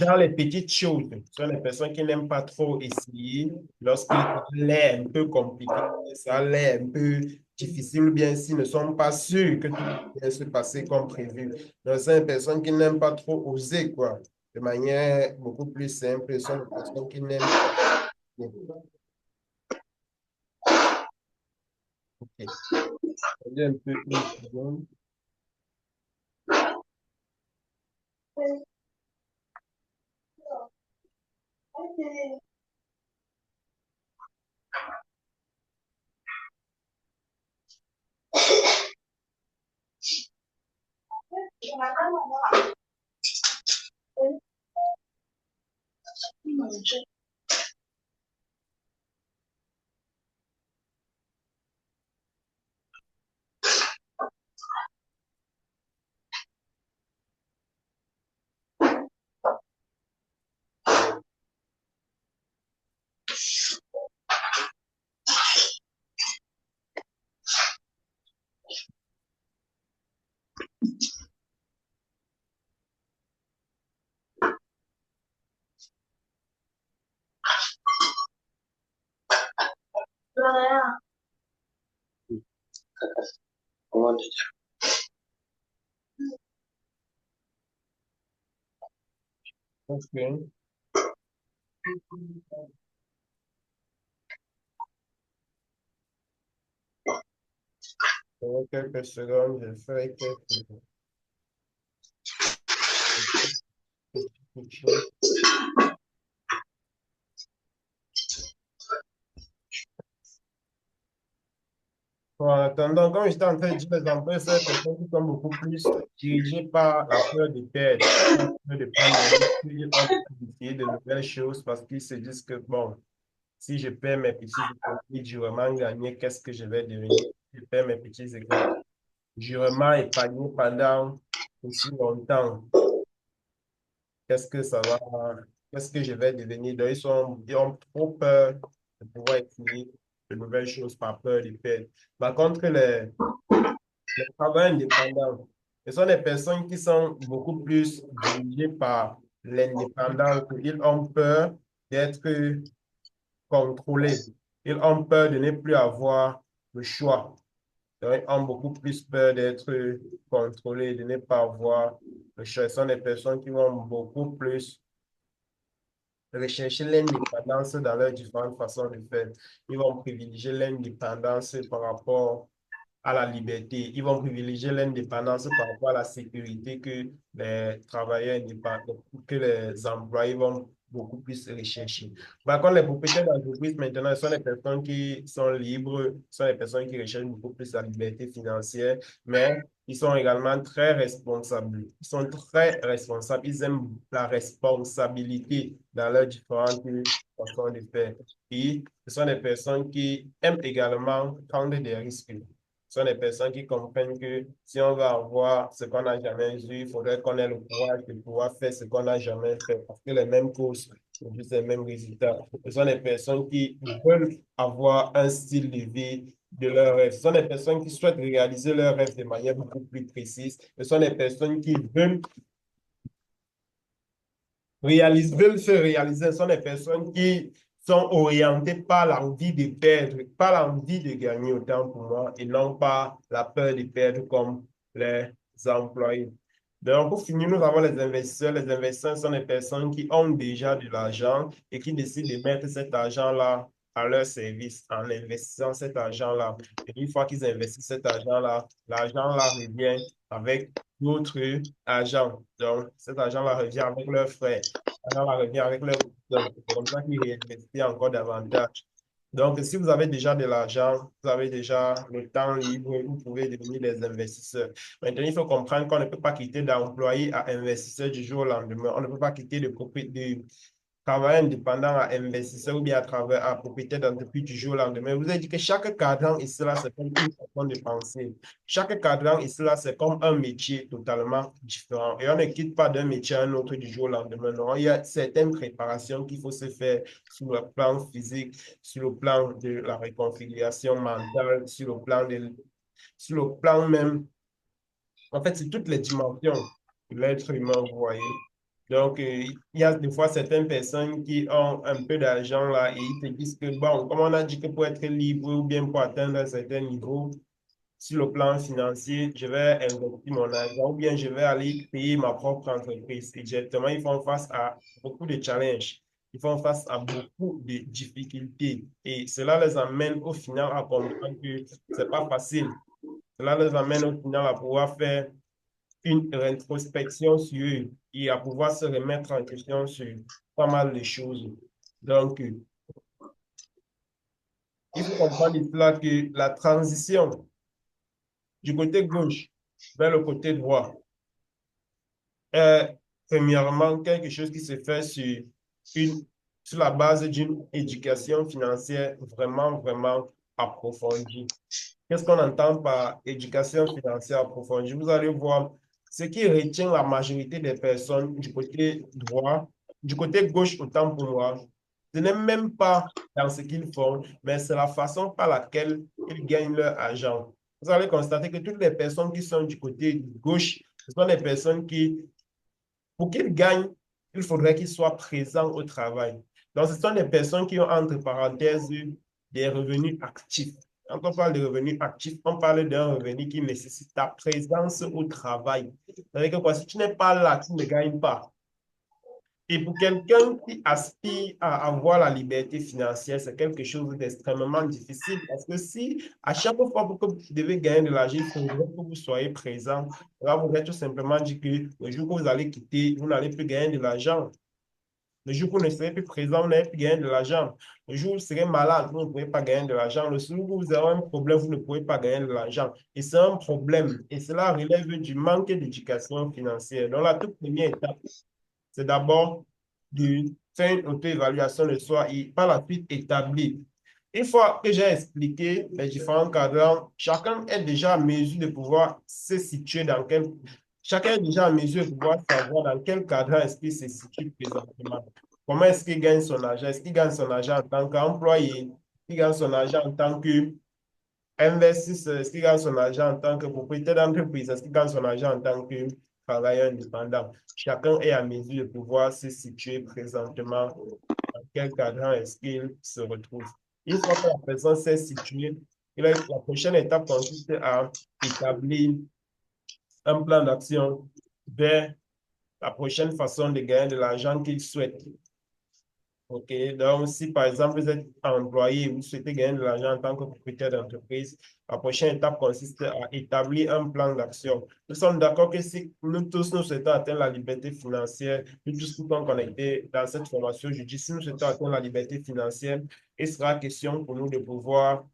dans les petites choses. Ce sont les personnes qui n'aiment pas trop essayer lorsque ça a l'air un peu compliqué, ça a l'air un peu difficile, ou bien s'ils ne sont pas sûrs que tout va se passer comme prévu. Donc, c'est des personnes qui n'aiment pas trop oser, quoi, de manière beaucoup plus simple. Ce sont des personnes qui n'aiment pas. OK. Attendez un peu une seconde. comment dire, Ok. Dans quelques secondes, je ferai quelques petites choses. En attendant, comme j'étais en train de dire, les emplois, c'est des personnes qui sont beaucoup plus dirigées par la peur de perdre, la peur de prendre des risques, ils ont peur d'essayer de nouvelles choses parce qu'ils se disent que, bon, si je perds mes petits économies durement gagnées, qu'est-ce que je vais devenir? Si je perds mes petits économies durement épargnés pendant aussi longtemps, qu'est-ce que ça va, qu'est-ce que je vais devenir? Donc, ils ont trop peur de pouvoir essayer de nouvelles choses par peur de perdre. Par contre, les travailleurs indépendants, ce sont des personnes qui sont beaucoup plus dirigées par l'indépendance. Ils ont peur d'être contrôlés. Ils ont peur de ne plus avoir le choix. Donc, ils ont beaucoup plus peur d'être contrôlés, de ne pas avoir le choix. Ce sont des personnes qui vont beaucoup plus rechercher l'indépendance dans leurs différentes façons de faire. Ils vont privilégier l'indépendance par rapport à la liberté. Ils vont privilégier l'indépendance par rapport à la sécurité que les travailleurs indépendants, que les employés vont beaucoup plus rechercher. Par contre, les propriétaires d'entreprise, maintenant, ce sont les personnes qui sont libres, ce sont les personnes qui recherchent beaucoup plus la liberté financière, mais ils sont également très responsables. Ils sont très responsables. Ils aiment la responsabilité dans leurs différentes façons de faire. Et ce sont des personnes qui aiment également prendre des risques. Ce sont des personnes qui comprennent que si on veut avoir ce qu'on n'a jamais eu, il faudrait qu'on ait le courage de pouvoir faire ce qu'on n'a jamais fait parce que les mêmes causes produisent les mêmes résultats. Ce sont des personnes qui veulent avoir un style de vie de leur rêve. Ce sont des personnes qui souhaitent réaliser leur rêve de manière beaucoup plus précise. Ce sont des personnes qui veulent se réaliser. Ce sont des personnes qui sont orientées par l'envie de perdre, par l'envie de gagner autant pour moi et non pas la peur de perdre comme les employés. Donc, pour finir, nous avons les investisseurs. Les investisseurs sont des personnes qui ont déjà de l'argent et qui décident de mettre cet argent-là à leur service en investissant cet argent-là. Et une fois qu'ils investissent cet argent-là, l'argent-là revient avec d'autres argent. Donc, cet argent-là revient avec leurs frais. L'argent va revenir avec leurs donc, c'est comme ça qu'ils réinvestissent encore davantage. Donc, si vous avez déjà de l'argent, vous avez déjà le temps libre, vous pouvez devenir des investisseurs. Maintenant, il faut comprendre qu'on ne peut pas quitter d'employé à investisseur du jour au lendemain. On ne peut pas quitter de travailleur indépendant à investisseur ou bien à travers à propriétaire d'entreprise du jour au lendemain. Vous avez dit que chaque cadran ici là, c'est comme une façon de penser. Chaque cadran ici là, c'est comme un métier totalement différent. Et on ne quitte pas d'un métier à un autre du jour au lendemain. Non, il y a certaines préparations qu'il faut se faire sur le plan physique, sur le plan de la réconciliation mentale, sur le plan même en fait, c'est toutes les dimensions de l'être humain, vous voyez. Donc, il y a des fois certaines personnes qui ont un peu d'argent là et ils te disent que, bon, comme on a dit que pour être libre ou bien pour atteindre un certain niveau, sur le plan financier, je vais investir mon argent ou bien je vais aller créer ma propre entreprise. Et directement, ils font face à beaucoup de challenges. Ils font face à beaucoup de difficultés. Et cela les amène au final à comprendre que c'est pas facile. Cela les amène au final à pouvoir faire une rétrospection sur eux et à pouvoir se remettre en question sur pas mal de choses. Donc, il faut comprendre ici là que la transition du côté gauche vers le côté droit est premièrement quelque chose qui se fait une, sur la base d'une éducation financière vraiment, vraiment approfondie. Qu'est-ce qu'on entend par éducation financière approfondie? Vous allez voir ce qui retient la majorité des personnes du côté droit, du côté gauche autant pour moi. Ce n'est même pas dans ce qu'ils font, mais c'est la façon par laquelle ils gagnent leur argent. Vous allez constater que toutes les personnes qui sont du côté gauche, ce sont des personnes qui, pour qu'ils gagnent, il faudrait qu'ils soient présents au travail. Donc, ce sont des personnes qui ont, entre parenthèses, des revenus actifs. Quand on parle de revenus actifs, on parle d'un revenu qui nécessite ta présence au travail. C'est-à-dire que quoi, si tu n'es pas là, tu ne gagnes pas. Et pour quelqu'un qui aspire à avoir la liberté financière, c'est quelque chose d'extrêmement difficile parce que si à chaque fois que vous devez gagner de l'argent, il faudrait que vous soyez présent. Là, vous avez tout simplement dit que le jour que vous allez quitter, vous n'allez plus gagner de l'argent. Le jour où vous ne serez plus présent, vous n'allez plus gagner de l'argent. Le jour où vous serez malade, vous ne pouvez pas gagner de l'argent. Le jour où vous avez un problème, vous ne pouvez pas gagner de l'argent. Et c'est un problème. Et cela relève du manque d'éducation financière. Donc, la toute première étape, c'est d'abord de faire une auto-évaluation de soi et par la suite établir. Une fois que j'ai expliqué les différents cadrans, chacun est déjà en mesure de pouvoir se situer dans quel... Chacun est déjà en mesure de pouvoir savoir dans quel cadran est-ce qu'il se situe présentement. Comment est-ce qu'il gagne son argent? Est-ce qu'il gagne son argent en tant qu'employé? Est-ce qu'il gagne son argent en tant que investisseur? Est-ce qu'il gagne son argent en tant que propriétaire d'entreprise? Est-ce qu'il gagne son argent en tant que travailleur indépendant? Chacun est à mesure de pouvoir se situer présentement dans quel cadran est-ce qu'il se retrouve. Une fois que la personne s'est située, la prochaine étape consiste à établir un plan d'action vers la prochaine façon de gagner de l'argent qu'il souhaite. OK, donc si par exemple vous êtes employé et vous souhaitez gagner de l'argent en tant que propriétaire d'entreprise, la prochaine étape consiste à établir un plan d'action. Nous sommes d'accord que si nous tous nous souhaitons atteindre la liberté financière, nous tous qui sommes connectés dans cette formation, je dis si nous souhaitons atteindre la liberté financière, il sera question pour nous de pouvoir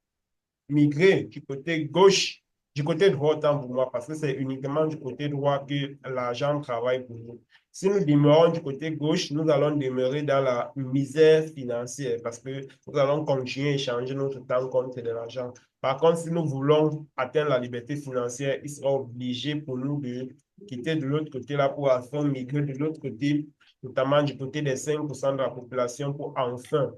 migrer du côté gauche, du côté droit autant pour moi, parce que c'est uniquement du côté droit que l'argent travaille pour nous. Si nous demeurons du côté gauche, nous allons demeurer dans la misère financière parce que nous allons continuer à échanger notre temps contre de l'argent. Par contre, si nous voulons atteindre la liberté financière, il sera obligé pour nous de quitter de l'autre côté là pour enfin migrer de l'autre côté, notamment du côté des 5% de la population pour enfin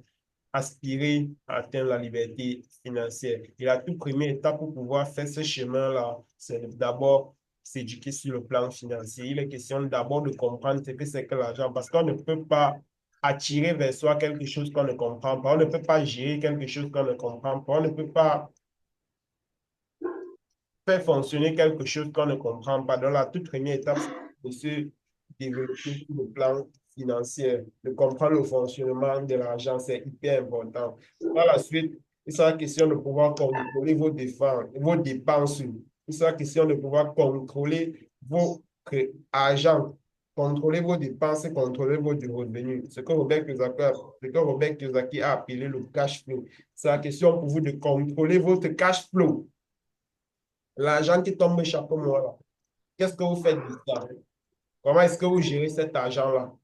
aspirer à atteindre la liberté financière. Et la toute première étape pour pouvoir faire ce chemin-là, c'est d'abord s'éduquer sur le plan financier. Il est question d'abord de comprendre ce que c'est que l'argent parce qu'on ne peut pas attirer vers soi quelque chose qu'on ne comprend pas. On ne peut pas gérer quelque chose qu'on ne comprend pas. On ne peut pas faire fonctionner quelque chose qu'on ne comprend pas. Donc, la toute première étape, c'est de se développer sur le plan financier, de comprendre le fonctionnement de l'argent, c'est hyper important. Par la suite, il sera question de pouvoir contrôler vos dépenses. Il sera question de pouvoir contrôler vos argent, contrôler vos dépenses, contrôler vos revenus. Ce que Robert Kiyosaki a appelé le cash flow. C'est la question pour vous de contrôler votre cash flow. L'argent qui tombe chaque mois, là, qu'est-ce que vous faites de ça? Comment est-ce que vous gérez cet argent-là?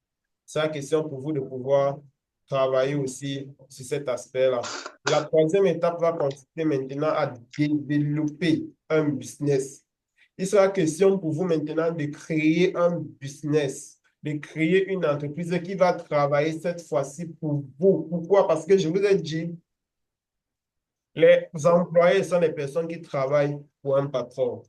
C'est la question pour vous de pouvoir travailler aussi sur cet aspect-là. La troisième étape va consister maintenant à développer un business. Il sera question pour vous maintenant de créer un business, de créer une entreprise qui va travailler cette fois-ci pour vous. Pourquoi? Parce que je vous ai dit, les employés sont des personnes qui travaillent pour un patron.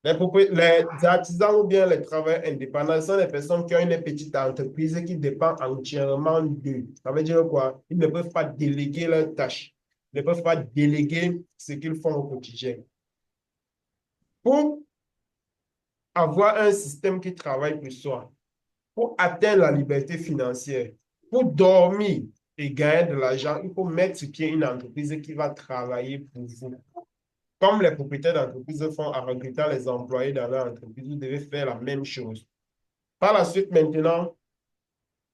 Les artisans ou bien les travailleurs indépendants sont des personnes qui ont une petite entreprise qui dépend entièrement d'eux. Ça veut dire quoi? Ils ne peuvent pas déléguer leurs tâches. Ils ne peuvent pas déléguer ce qu'ils font au quotidien. Pour avoir un système qui travaille pour soi, pour atteindre la liberté financière, pour dormir et gagner de l'argent, il faut mettre sur pied une entreprise qui va travailler pour vous. Comme les propriétaires d'entreprise font en recrutant les employés dans leur entreprise, vous devez faire la même chose. Par la suite, maintenant,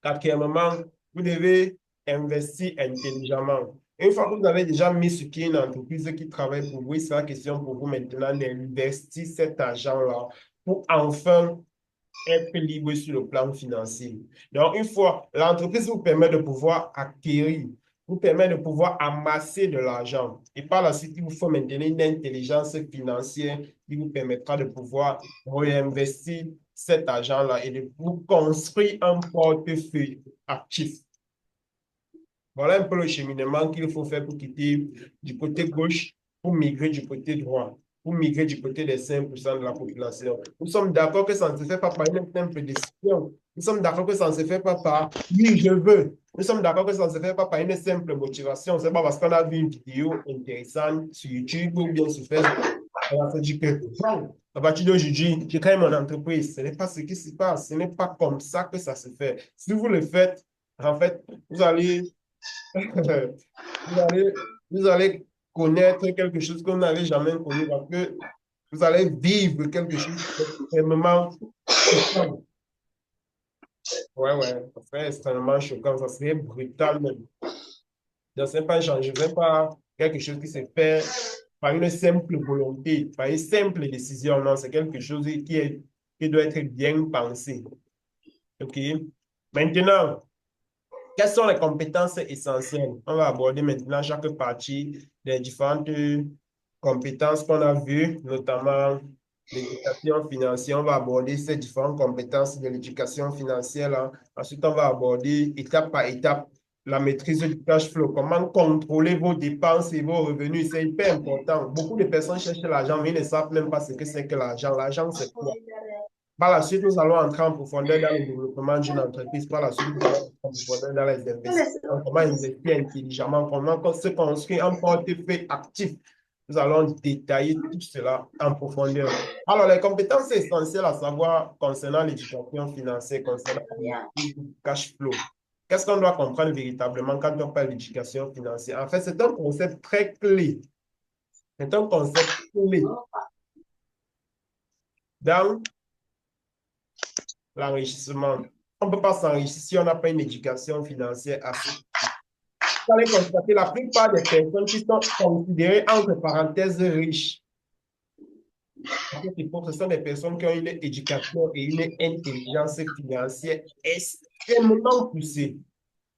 quatrièmement, vous devez investir intelligemment. Une fois que vous avez déjà mis sur pied une entreprise qui travaille pour vous, c'est la question pour vous maintenant d'investir cet argent-là pour enfin être libre sur le plan financier. Donc, une fois, l'entreprise vous permet de pouvoir acquérir, vous permet de pouvoir amasser de l'argent. Et par la suite, il vous faut maintenir une intelligence financière qui vous permettra de pouvoir réinvestir cet argent-là et de vous construire un portefeuille actif. Voilà un peu le cheminement qu'il faut faire pour quitter du côté gauche pour migrer du côté droit. pour migrer du côté des 5% de la population. Nous sommes d'accord que ça ne se fait pas par une simple décision. Nous sommes d'accord que ça ne se fait pas par oui, je veux. Nous sommes d'accord que ça ne se fait pas par une simple motivation. Ce n'est pas parce qu'on a vu une vidéo intéressante sur YouTube ou bien sur Facebook. On a dit que, bon, à partir d'aujourd'hui, je crée mon entreprise. Ce n'est pas ce qui se passe. Ce n'est pas comme ça que ça se fait. Si vous le faites, en fait, vous allez, vous allez, vous allez connaître quelque chose que vous n'avez jamais connu parce que vous allez vivre quelque chose d'extrêmement choquant. Ouais, ouais, ça serait extrêmement choquant, ça serait brutal même. Donc, ce n'est pas un changement, ce n'est pas quelque chose qui se fait par une simple volonté, par une simple décision, non, c'est quelque chose qui doit être bien pensé. OK? Maintenant, quelles sont les compétences essentielles? On va aborder maintenant chaque partie des différentes compétences qu'on a vues, notamment l'éducation financière. On va aborder ces différentes compétences de l'éducation financière là. Ensuite, on va aborder étape par étape la maîtrise du cash flow. Comment contrôler vos dépenses et vos revenus? C'est hyper important. Beaucoup de personnes cherchent l'argent, mais ils ne savent même pas ce que c'est que l'argent. L'argent, c'est quoi? Par la suite, nous allons entrer en profondeur dans le développement d'une entreprise. Par la suite, nous allons entrer en profondeur dans les investissements. Comment investir intelligemment, comment se construire un portefeuille actif. Nous allons détailler tout cela en profondeur. Alors, les compétences essentielles à savoir concernant l'éducation financière, concernant le cash flow. Qu'est-ce qu'on doit comprendre véritablement quand on parle d'éducation financière? En fait, c'est un concept très clé. C'est un concept clé dans l'enrichissement. On ne peut pas s'enrichir si on n'a pas une éducation financière assez. Vous allez constater la plupart des personnes qui sont considérées entre parenthèses riches. Ce sont des personnes qui ont une éducation et une intelligence financière extrêmement poussée.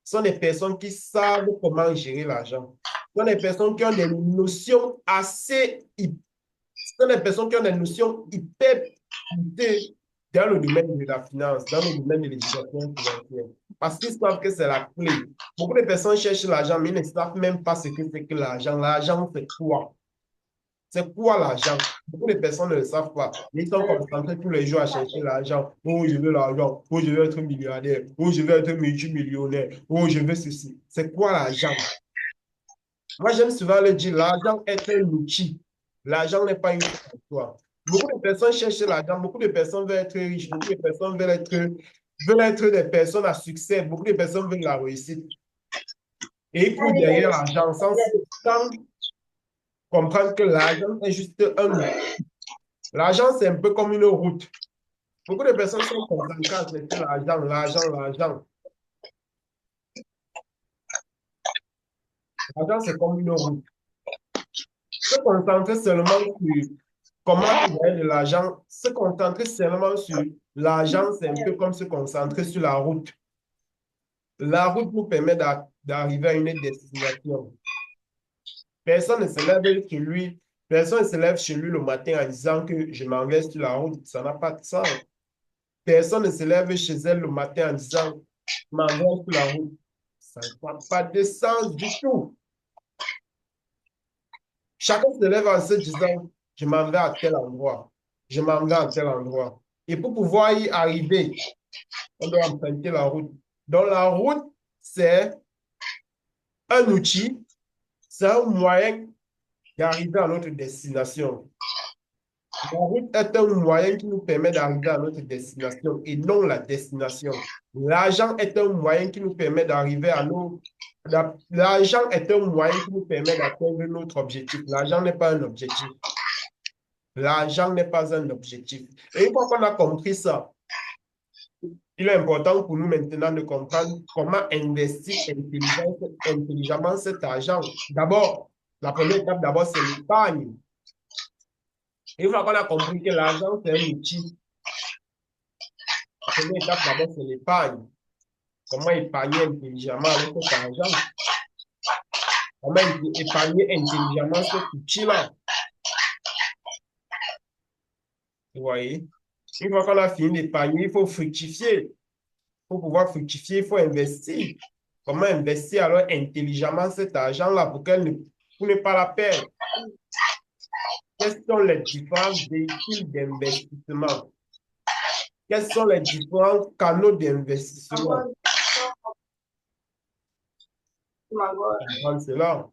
Ce sont des personnes qui savent comment gérer l'argent. Ce sont des personnes qui ont des notions assez... Ce sont des personnes qui ont des notions hyper poussées dans le domaine de la finance, dans le domaine de l'éducation financière. Parce qu'ils savent que c'est la clé. Beaucoup de personnes cherchent l'argent, mais ils ne savent même pas ce que c'est que l'argent. L'argent, c'est quoi? C'est quoi l'argent? Beaucoup de personnes ne le savent pas. Ils sont concentrés tous les jours à chercher l'argent. Oh, je veux l'argent. Oh, je veux être milliardaire. Oh, je veux être multimillionnaire. Oh, je veux ceci. C'est quoi l'argent? Moi, j'aime souvent le dire, l'argent est un outil. L'argent n'est pas une chose en soi. Beaucoup de personnes cherchent l'argent, beaucoup de personnes veulent être riches, beaucoup de personnes veulent être des personnes à succès, beaucoup de personnes veulent la réussite. Et ils courent derrière l'argent sans comprendre que l'argent est juste un outil. L'argent, c'est un peu comme une route. Beaucoup de personnes sont concentrées à chercher l'argent, l'argent, l'argent. L'argent, c'est comme une route. Se concentrer seulement sur comment gagner de l'argent, se concentrer seulement sur l'argent, c'est un peu comme se concentrer sur la route. La route nous permet d'arriver à une destination. Personne ne se lève chez lui, personne ne se lève chez lui le matin en disant que je m'en vais sur la route. Ça n'a pas de sens. Personne ne se lève chez elle le matin en disant je m'en vais sur la route. Ça n'a pas de sens du tout. Chacun se lève en se disant, je m'en vais à tel endroit, je m'en vais à tel endroit. Et pour pouvoir y arriver, on doit emprunter la route. Donc la route, c'est un outil, c'est un moyen d'arriver à notre destination. La route est un moyen qui nous permet d'arriver à notre destination et non la destination. L'argent est un moyen qui nous permet d'arriver à nos... L'argent est un moyen qui nous permet d'atteindre notre objectif. L'argent n'est pas un objectif. L'argent n'est pas un objectif. Et une fois qu'on a compris ça, il est important pour nous maintenant de comprendre comment investir intelligemment cet argent. D'abord, la première étape, d'abord, c'est l'épargne. Et une fois qu'on a compris que l'argent, c'est un outil, la première étape, d'abord, c'est l'épargne. Comment épargner intelligemment avec cet argent? Comment épargner intelligemment cet outil-là? Vous voyez? Une fois qu'on a fini d'épargner, il faut fructifier. Pour pouvoir fructifier, il faut investir. Comment investir alors intelligemment cet argent-là pour ne pas la perdre? Quels sont les différents véhicules d'investissement? Quels sont les différents canaux d'investissement? Comprendre cela.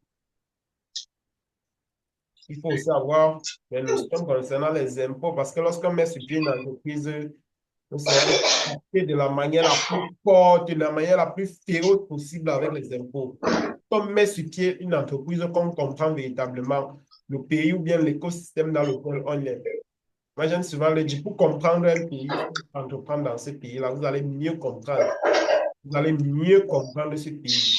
Il faut aussi avoir les notions concernant les impôts parce que lorsqu'on met sur pied une entreprise, nous serons traiter de la manière la plus forte, de la manière la plus féroce possible avec les impôts. On met sur pied une entreprise qu'on comprend véritablement le pays ou bien l'écosystème dans lequel on est. Moi, j'aime souvent le dire, pour comprendre un pays, entreprendre dans ce pays-là, vous allez mieux comprendre. Vous allez mieux comprendre ce pays.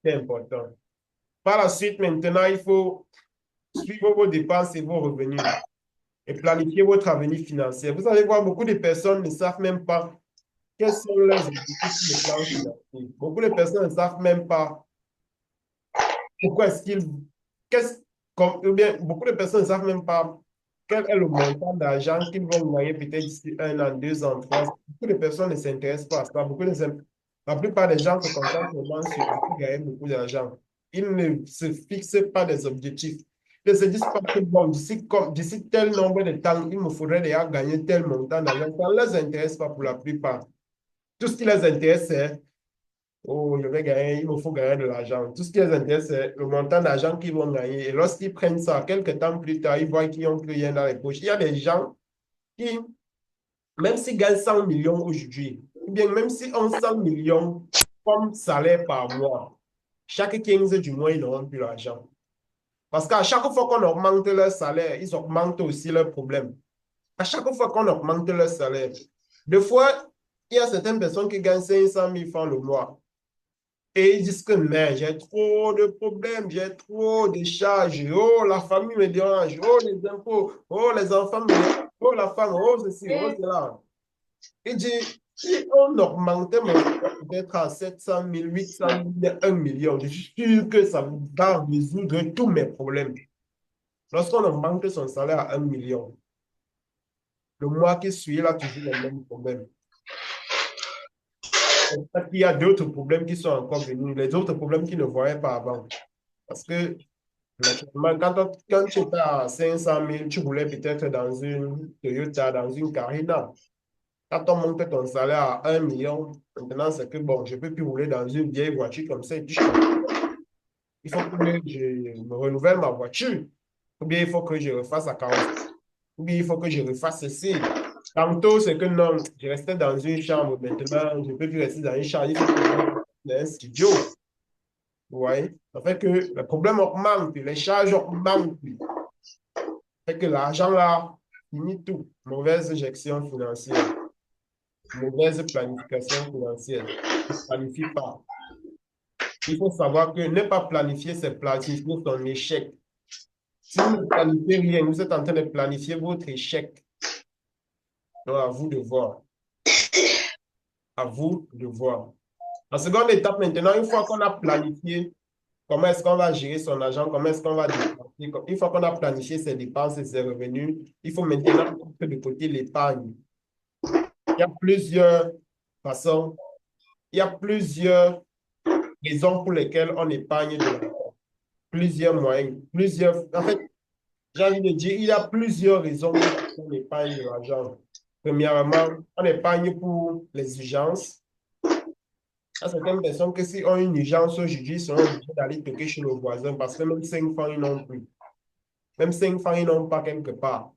C'est important. Par la suite, maintenant, il faut suivre vos dépenses et vos revenus et planifier votre avenir financier. Vous allez voir, beaucoup de personnes ne savent même pas quels sont leurs objectifs sur le plan financier. Beaucoup de personnes ne savent même pas pourquoi est-ce qu'ils... ou bien, beaucoup de personnes ne savent même pas quel est le montant d'argent qu'ils vont gagner peut-être d'ici 1 an, 2 ans, 3 ans. Beaucoup de personnes ne s'intéressent pas à ça. La plupart des gens se concentrent seulement sur gagner beaucoup d'argent. Ils ne se fixent pas des objectifs. Ils ne se disent pas que bon, d'ici tel nombre de temps, il me faudrait déjà gagner tel montant d'argent. Ça ne les intéresse pas pour la plupart. Tout ce qui les intéresse, c'est oh, je vais gagner, il me faut gagner de l'argent. Tout ce qui les intéresse, c'est le montant d'argent qu'ils vont gagner. Et lorsqu'ils prennent ça, quelques temps plus tard, ils voient qu'ils n'ont plus rien dans les poches. Il y a des gens qui, même s'ils gagnent 100 millions aujourd'hui, ou bien même si on 100 millions comme salaire par mois, chaque 15 du mois, ils n'auront plus l'argent. Parce qu'à chaque fois qu'on augmente leur salaire, ils augmentent aussi leurs problèmes. À chaque fois qu'on augmente leur salaire, des fois, il y a certaines personnes qui gagnent 500 000 francs le mois. Et ils disent que mais j'ai trop de problèmes, j'ai trop de charges. Oh, la famille me dérange. Oh, les impôts. Oh, les enfants me dérangent. Oh, la femme. Oh, ceci. Oh, cela. Il dit, si on augmentait mon salaire peut-être à 700 000, 800 000, 1 million, je suis sûr que ça va résoudre tous mes problèmes. Lorsqu'on augmente son salaire à 1 million, le mois qui suit, il a toujours les mêmes problèmes. Il y a d'autres problèmes qui sont encore venus, les autres problèmes qu'ils ne voyaient pas avant. Parce que naturellement, quand tu étais à 500 000, tu roulais peut-être dans une Toyota, dans une Carina. Quand on monte ton salaire à 1 million, maintenant c'est que bon, je ne peux plus rouler dans une vieille voiture comme ça. Il faut que je me renouvelle ma voiture. Ou bien il faut que je refasse la carrosserie. Ou bien il faut que je refasse ceci. Tantôt, c'est que non, je restais dans une chambre. Maintenant, je ne peux plus rester dans une chambre. Il faut que je reste dans un studio. Vous voyez? Ça fait que le problème augmente, les charges augmentent. Ça fait que l'argent là, finit tout. Mauvaise gestion financière, mauvaise planification financière. Ne planifie pas. Il faut savoir que ne pas planifier, c'est planifier son échec. Si vous ne planifiez rien, vous êtes en train de planifier votre échec. Donc, à vous de voir. À vous de voir. La seconde étape maintenant, une fois qu'on a planifié comment est-ce qu'on va gérer son argent, comment est-ce qu'on va dépenser, une fois qu'on a planifié ses dépenses et ses revenus, il faut maintenant mettre de côté l'épargne. Il y a plusieurs façons, il y a plusieurs raisons pour lesquelles on épargne de l'argent. Plusieurs moyens, en fait, j'ai envie de dire, il y a plusieurs raisons pour lesquelles on épargne de l'argent. Premièrement, on épargne pour les urgences. Il y a certaines personnes que si ont une urgence aujourd'hui, ils sont obligés d'aller toquer chez le voisin parce que même 5 francs, ils n'ont plus. Même 5 francs, ils n'ont pas quelque part.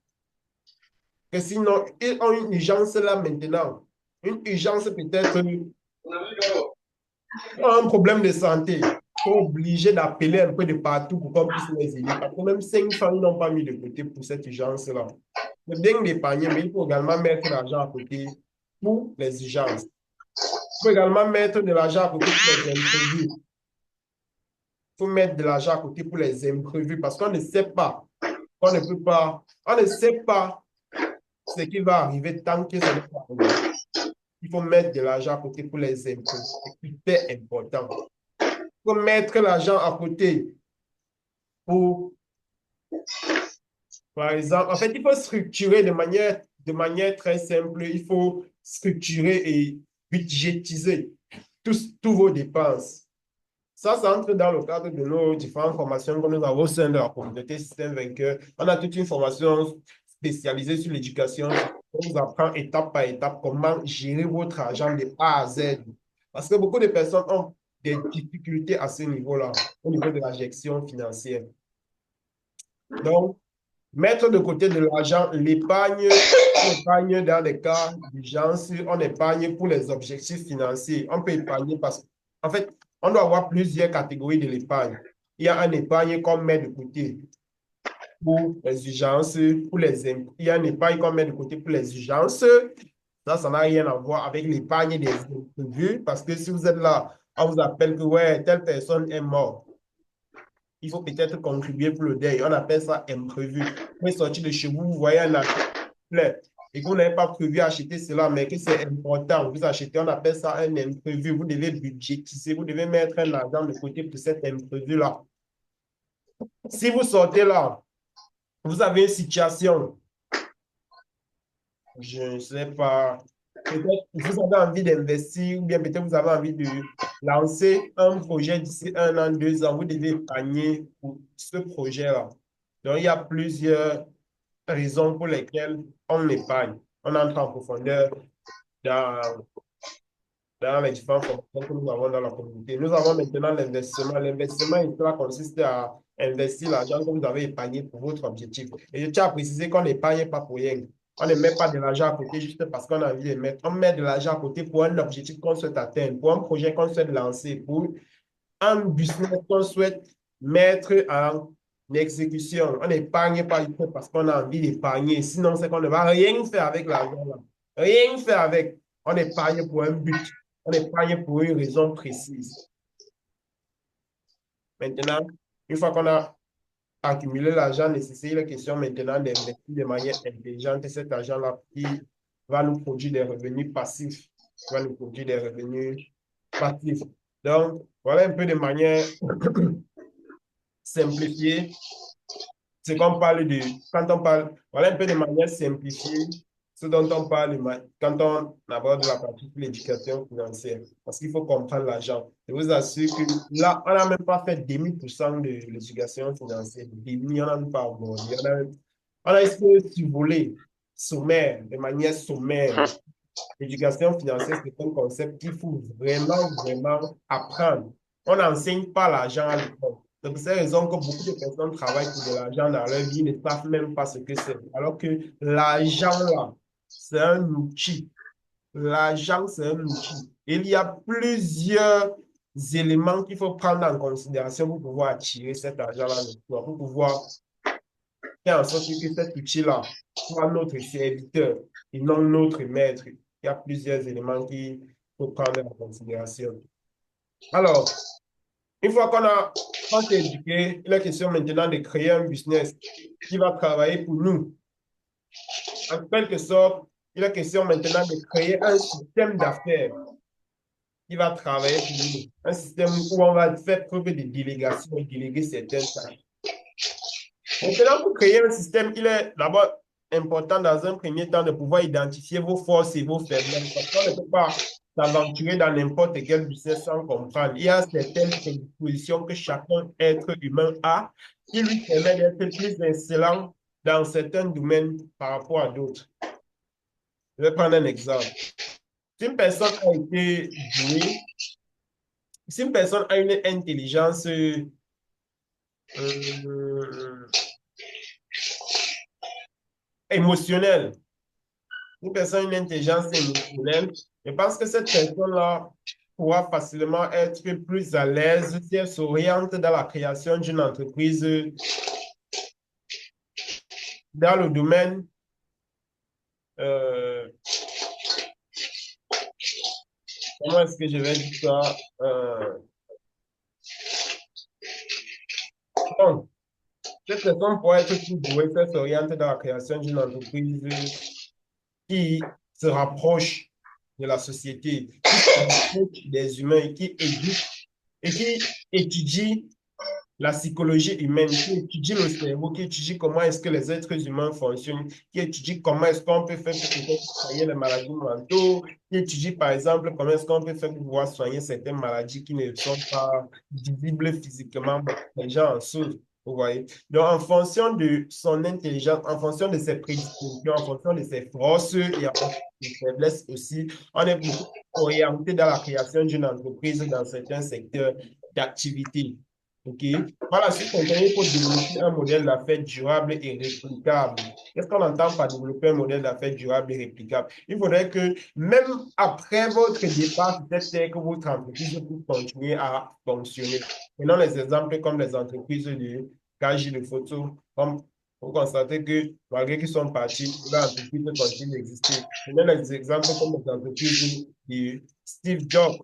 Que sinon, ils ont une urgence là maintenant. Une urgence peut-être, un problème de santé. Ils sont obligés d'appeler un peu de partout pour qu'on puisse les aider. Parce que même 5 francs, ils n'ont pas mis de côté pour cette urgence-là. C'est bien d'épargner, mais il faut également mettre l'argent à côté pour les urgences. Il faut également mettre de l'argent à côté pour les imprévus. Il faut mettre de l'argent à côté pour les imprévus parce qu'on ne sait pas, on ne peut pas, on ne sait pas ce qui va arriver tant que ça n'est pas arrivé. Il faut mettre de l'argent à côté pour les imprévus. C'est hyper important. Il faut mettre l'argent à côté pour, par exemple, en fait, il faut structurer de manière très simple. Il faut structurer et budgétiser tous vos dépenses. Ça entre dans le cadre de nos différentes formations que nous avons au sein de la communauté Système Vainqueur. On a toute une formation spécialisée sur l'éducation. On vous apprend étape par étape comment gérer votre argent de A à Z. Parce que beaucoup de personnes ont des difficultés à ce niveau-là, au niveau de la gestion financière. Donc, mettre de côté de l'argent, l'épargne, on épargne dans des cas d'urgence, on épargne pour les objectifs financiers. On peut épargner parce qu'en fait, on doit avoir plusieurs catégories de l'épargne. Il y a un épargne qu'on met de côté pour les urgences, il y a un épargne qu'on met de côté pour les urgences. Ça n'a rien à voir avec l'épargne des imprévus parce que si vous êtes là, on vous appelle que ouais, telle personne est morte. Il faut peut-être contribuer pour le deuil. On appelle ça imprévu. Vous pouvez sortir de chez vous, vous voyez un article et que vous n'avez pas prévu acheter cela, mais que c'est important. Vous achetez, on appelle ça un imprévu. Vous devez budgétiser, vous devez mettre un argent de côté pour cet imprévu-là. Si vous sortez là, vous avez une situation, je ne sais pas, peut-être vous avez envie d'investir ou bien peut-être vous avez envie de lancer un projet d'ici 1 an, 2 ans, vous devez épargner pour ce projet-là. Donc, il y a plusieurs raisons pour lesquelles on épargne. On entre en profondeur dans, dans les différentes formations que nous avons dans la communauté. Nous avons maintenant l'investissement. L'investissement, cela consiste à investir l'argent que vous avez épargné pour votre objectif. Et je tiens à préciser qu'on n'épargne pas pour rien. On ne met pas de l'argent à côté juste parce qu'on a envie de mettre. On met de l'argent à côté pour un objectif qu'on souhaite atteindre, pour un projet qu'on souhaite lancer, pour un business qu'on souhaite mettre en exécution. On n'épargne pas parce qu'on a envie d'épargner. Sinon, c'est qu'on ne va rien faire avec l'argent. Rien faire avec. On épargne pour un but. On épargne pour une raison précise. Maintenant, une fois qu'on a accumuler l'argent nécessaire, il est question maintenant d'investir de manière intelligente cet argent-là qui va nous produire des revenus passifs, va nous produire des revenus passifs. Donc, voilà un peu de manière simplifiée. C'est qu'on parle de, quand on parle, voilà un peu de manière simplifiée ce dont on parle quand on aborde la partie de l'éducation financière. Parce qu'il faut comprendre l'argent. Je vous assure que là, on n'a même pas fait 10% de l'éducation financière. Demi, on n'a même pas abordé. On a essayé de survoler, sommaire, de manière sommaire. L'éducation financière, c'est un concept qu'il faut vraiment, vraiment apprendre. On n'enseigne pas l'argent à l'école. C'est pour cette raison que beaucoup de personnes travaillent pour de l'argent dans leur vie, ne savent même pas ce que c'est. Alors que l'argent, là, c'est un outil. L'argent, c'est un outil. Il y a plusieurs éléments qu'il faut prendre en considération pour pouvoir attirer cet argent-là, pour pouvoir faire en sorte que cet outil-là soit notre serviteur et non notre maître. Il y a plusieurs éléments qu'il faut prendre en considération. Alors, une fois qu'on s'est éduqué, il est question maintenant de créer un business qui va travailler pour nous. En quelque sorte, il est question maintenant de créer un système d'affaires qui va travailler pour nous. Un système où on va faire preuve de délégation et déléguer certaines tâches. Maintenant, pour créer un système, il est d'abord important dans un premier temps de pouvoir identifier vos forces et vos faiblesses. Parce qu'on ne peut pas s'aventurer dans n'importe quel business sans comprendre. Il y a certaines prédispositions que chacun être humain a qui lui permet d'être plus excellent dans certains domaines par rapport à d'autres. Je vais prendre un exemple. Si une personne a été douée, si une personne a une intelligence émotionnelle, une personne a une intelligence émotionnelle, je pense que cette personne-là pourra facilement être plus à l'aise si elle s'oriente dans la création d'une entreprise dans le domaine comment est-ce que je vais dire ça? Donc, cette personne pourrait être plus douée si elle s'oriente dans la création d'une entreprise qui se rapproche de la société, qui se rapproche des humains, qui éduque et qui étudie la psychologie humaine, qui étudie le cerveau, qui étudie comment est-ce que les êtres humains fonctionnent, qui étudie comment est-ce qu'on peut faire pour peut-être soigner les maladies mentaux, qui étudie par exemple comment est-ce qu'on peut faire pour pouvoir soigner certaines maladies qui ne sont pas visibles physiquement, mais les gens en souffrent. Vous voyez? Donc, en fonction de son intelligence, en fonction de ses prédispositions, en fonction de ses forces et en fonction de ses faiblesses aussi, on est beaucoup orienté dans la création d'une entreprise dans certains secteurs d'activité. OK? Par la suite, maintenant, il faut développer un modèle d'affaires durable et réplicable. Qu'est-ce qu'on entend par développer un modèle d'affaires durable et réplicable? Il faudrait que même après votre départ, peut-être que votre entreprise puisse continuer à fonctionner. Prenons les exemples comme les entreprises de KJ de photo, comme vous constatez que malgré qu'ils sont partis, l'entreprise continue d'exister. Prenons les exemples comme les entreprises de Steve Jobs,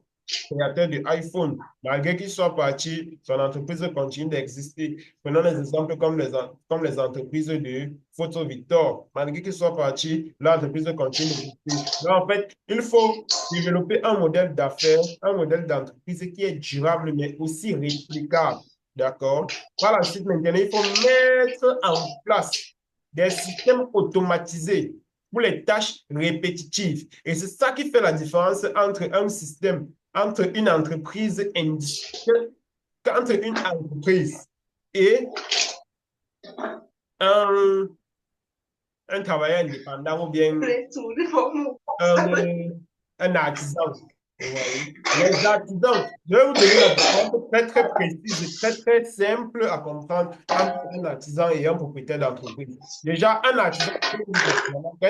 créateur de iPhone. Malgré qu'il soit parti, son entreprise continue d'exister. Prenons les exemples comme les entreprises de Photo Victor. Malgré qu'il soit parti, l'entreprise continue d'exister. Donc, en fait, il faut développer un modèle d'affaires, un modèle d'entreprise qui est durable, mais aussi réplicable. D'accord? Par la suite, maintenant, il faut mettre en place des systèmes automatisés pour les tâches répétitives. Et c'est ça qui fait la différence entre un système, entre une entreprise entre une entreprise et un, un travailleur indépendant ou bien un artisan. Vous voyez? Les artisans, je vais vous donner la différence très, très précise et très, très simple à comprendre entre un artisan et un propriétaire d'entreprise. Déjà, un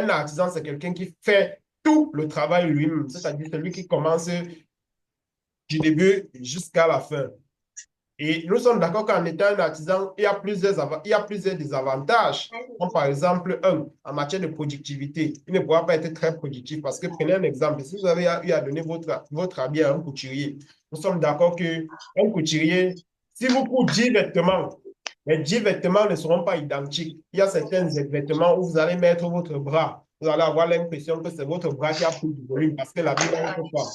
artisan, c'est quelqu'un qui fait tout le travail lui-même, c'est-à-dire celui qui commence du début jusqu'à la fin. Et nous sommes d'accord qu'en étant un artisan, il y a plusieurs désavantages. Comme par exemple, en matière de productivité, il ne pourra pas être très productif parce que prenez un exemple. Si vous avez eu à donner votre habit à un couturier, nous sommes d'accord qu'un couturier, si vous coupez 10 vêtements, les 10 vêtements ne seront pas identiques. Il y a certains vêtements où vous allez mettre votre bras. Vous allez avoir l'impression que c'est votre bras qui a pris du volume parce que l'habit n'entre pas.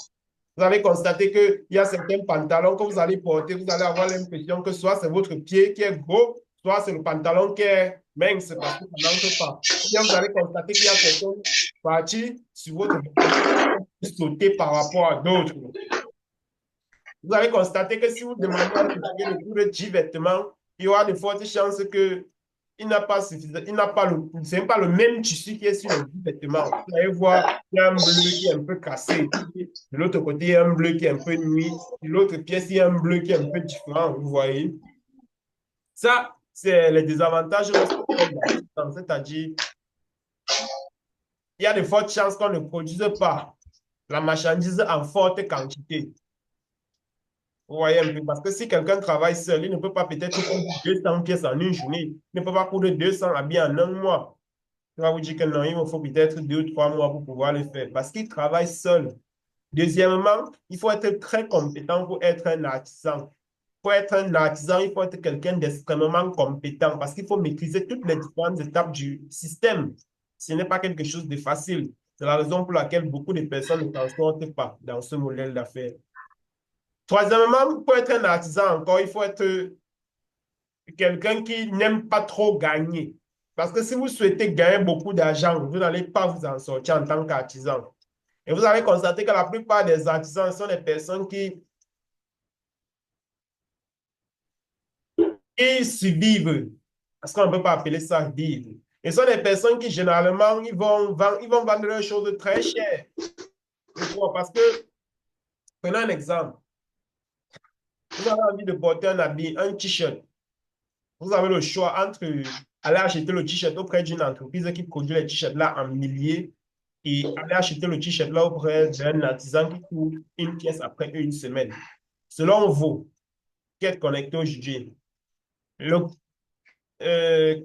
Vous allez constater qu'il y a certains pantalons que vous allez porter, vous allez avoir l'impression que soit c'est votre pied qui est gros, soit c'est le pantalon qui est mince parce que ça n'entre pas. Ou bien vous allez constater qu'il y a certaines parties sur votre vêtement qui sauter par rapport à d'autres. Vous allez constater que si vous demandez à couturier de coudre 10 vêtements, il y aura de fortes chances que il n'a pas suffisant, il n'a pas le, c'est pas le même tissu qui est sur les 10 vêtements. Vous allez voir, il y a un bleu qui est un peu cassé. De l'autre côté, il y a un bleu qui est un peu nuit. De l'autre pièce, il y a un bleu qui est un peu différent. Vous voyez? Ça, c'est les désavantages c'est-à-dire, il y a de fortes chances qu'on ne produise pas la marchandise en forte quantité. Vous voyez un peu, parce que si quelqu'un travaille seul, il ne peut pas peut-être coudre 200 pièces en une journée. Il ne peut pas coudre 200 habits en un mois. Il va vous dire que non, il me faut peut-être 2 ou 3 mois pour pouvoir le faire, parce qu'il travaille seul. Deuxièmement, il faut être très compétent pour être un artisan. Pour être un artisan, il faut être quelqu'un d'extrêmement compétent parce qu'il faut maîtriser toutes les différentes étapes du système. Ce n'est pas quelque chose de facile. C'est la raison pour laquelle beaucoup de personnes ne s'en sortent pas dans ce modèle d'affaires. Troisièmement, pour être un artisan encore, il faut être quelqu'un qui n'aime pas trop gagner. Parce que si vous souhaitez gagner beaucoup d'argent, vous n'allez pas vous en sortir en tant qu'artisan. Et vous allez constater que la plupart des artisans sont des personnes qui survivent. Parce qu'on ne peut pas appeler ça vivre. Et ce sont des personnes qui, généralement, ils vont vendre leurs choses très chères. Pourquoi? Parce que, prenons un exemple. Vous avez envie de porter un habit, un t-shirt. Vous avez le choix entre aller acheter le t-shirt auprès d'une entreprise qui produit les t-shirts là en milliers et aller acheter le t-shirt là auprès d'un artisan qui coûte une pièce après une semaine. Selon vous, qui êtes connecté aujourd'hui,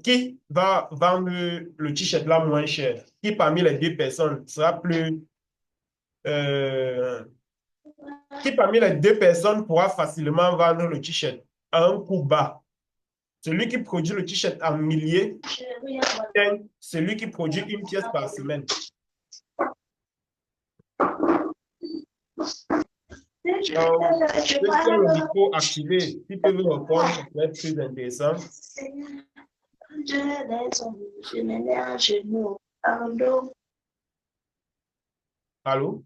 qui va vendre le t-shirt là moins cher? Qui parmi les deux personnes sera plus... euh, qui parmi les deux personnes pourra facilement vendre le t-shirt à un coût bas? Celui qui produit le t-shirt en milliers, celui qui produit une pièce par semaine. Ceux qui ont le micro activé, qui peuvent répondre, ça peut être plus intéressant. Allô?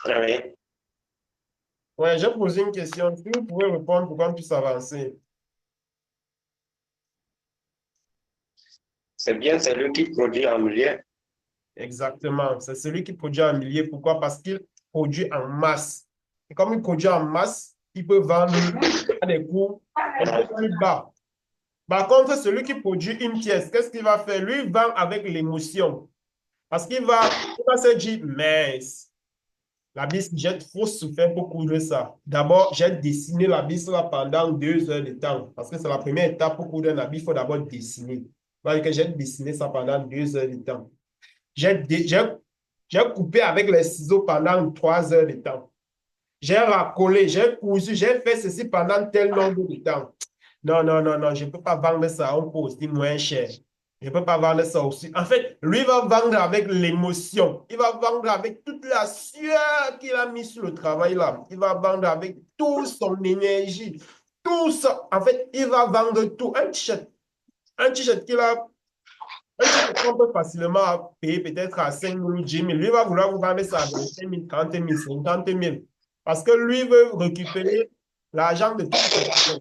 Oui. Ouais, j'ai posé une question. Si vous pouvez répondre pour qu'on puisse avancer. C'est bien celui qui produit en milliers. Exactement. C'est celui qui produit en milliers. Pourquoi? Parce qu'il produit en masse. Et comme il produit en masse, il peut vendre à des coûts un peu plus bas. Par contre, celui qui produit une pièce, qu'est-ce qu'il va faire? Lui, il vend avec l'émotion. Parce il va se dire, mais la bise, j'ai trop souffert pour coudre ça. D'abord, j'ai dessiné la bise là pendant 2 heures de temps. Parce que c'est la première étape pour coudre un habit, il faut d'abord dessiner. Donc, j'ai dessiné ça pendant 2 heures de temps. J'ai coupé avec les ciseaux pendant 3 heures de temps. J'ai racolé, j'ai cousu, j'ai fait ceci pendant tel nombre de temps. Non, non, non, non, je ne peux pas vendre ça à un coût aussi moins cher. Je ne peux pas vendre ça aussi. En fait, lui va vendre avec l'émotion. Il va vendre avec toute la sueur qu'il a mis sur le travail là. Il va vendre avec toute son énergie. Tout ça. En fait, il va vendre tout. Un t-shirt qu'il a un type qu'on peut facilement payer peut-être à 5 000 ou 10 000. Lui va vouloir vous vendre ça à 25 000, 30 000, 50 000. Parce que lui veut récupérer l'argent de toute la personne.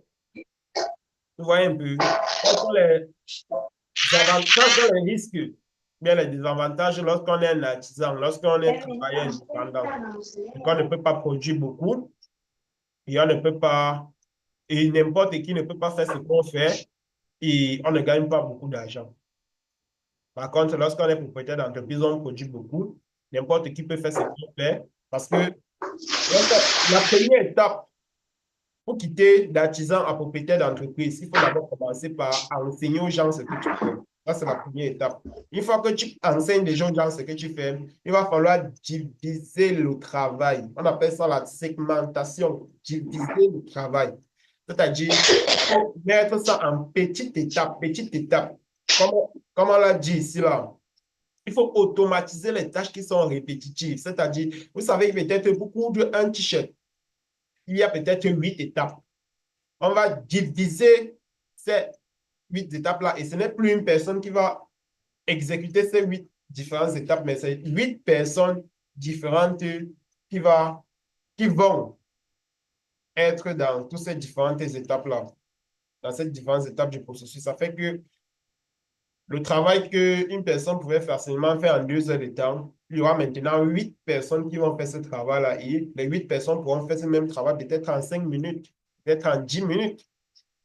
Vous voyez un peu. Quels sont les avantages, quels sont les risques, bien les désavantages lorsqu'on est un artisan, lorsqu'on est travailleur indépendant. Et qu'on ne peut pas produire beaucoup et on ne peut pas, et n'importe qui ne peut pas faire ce qu'on fait et on ne gagne pas beaucoup d'argent. Par contre, lorsqu'on est propriétaire d'entreprise, on produit beaucoup. N'importe qui peut faire ce qu'il fait. Parce que la première étape pour quitter d'artisan à propriétaire d'entreprise, il faut d'abord commencer par enseigner aux gens ce que tu fais. Ça, c'est la première étape. Une fois que tu enseignes les gens ce que tu fais, il va falloir diviser le travail. On appelle ça la segmentation, diviser le travail. C'est-à-dire, mettre ça en petites étapes, petites étapes. Comme on l'a dit ici, là, il faut automatiser les tâches qui sont répétitives. C'est-à-dire, vous savez, peut-être beaucoup d'un t-shirt, il y a peut-être 8 étapes. On va diviser ces 8 étapes-là et ce n'est plus une personne qui va exécuter ces 8 différentes étapes, mais c'est 8 personnes différentes qui vont être dans toutes ces différentes étapes-là, dans ces différentes étapes du processus. Ça fait que le travail qu'une personne pouvait facilement faire en 2 heures de temps, il y aura maintenant 8 personnes qui vont faire ce travail-là. Et les 8 personnes pourront faire ce même travail peut-être en 5 minutes, peut-être en 10 minutes.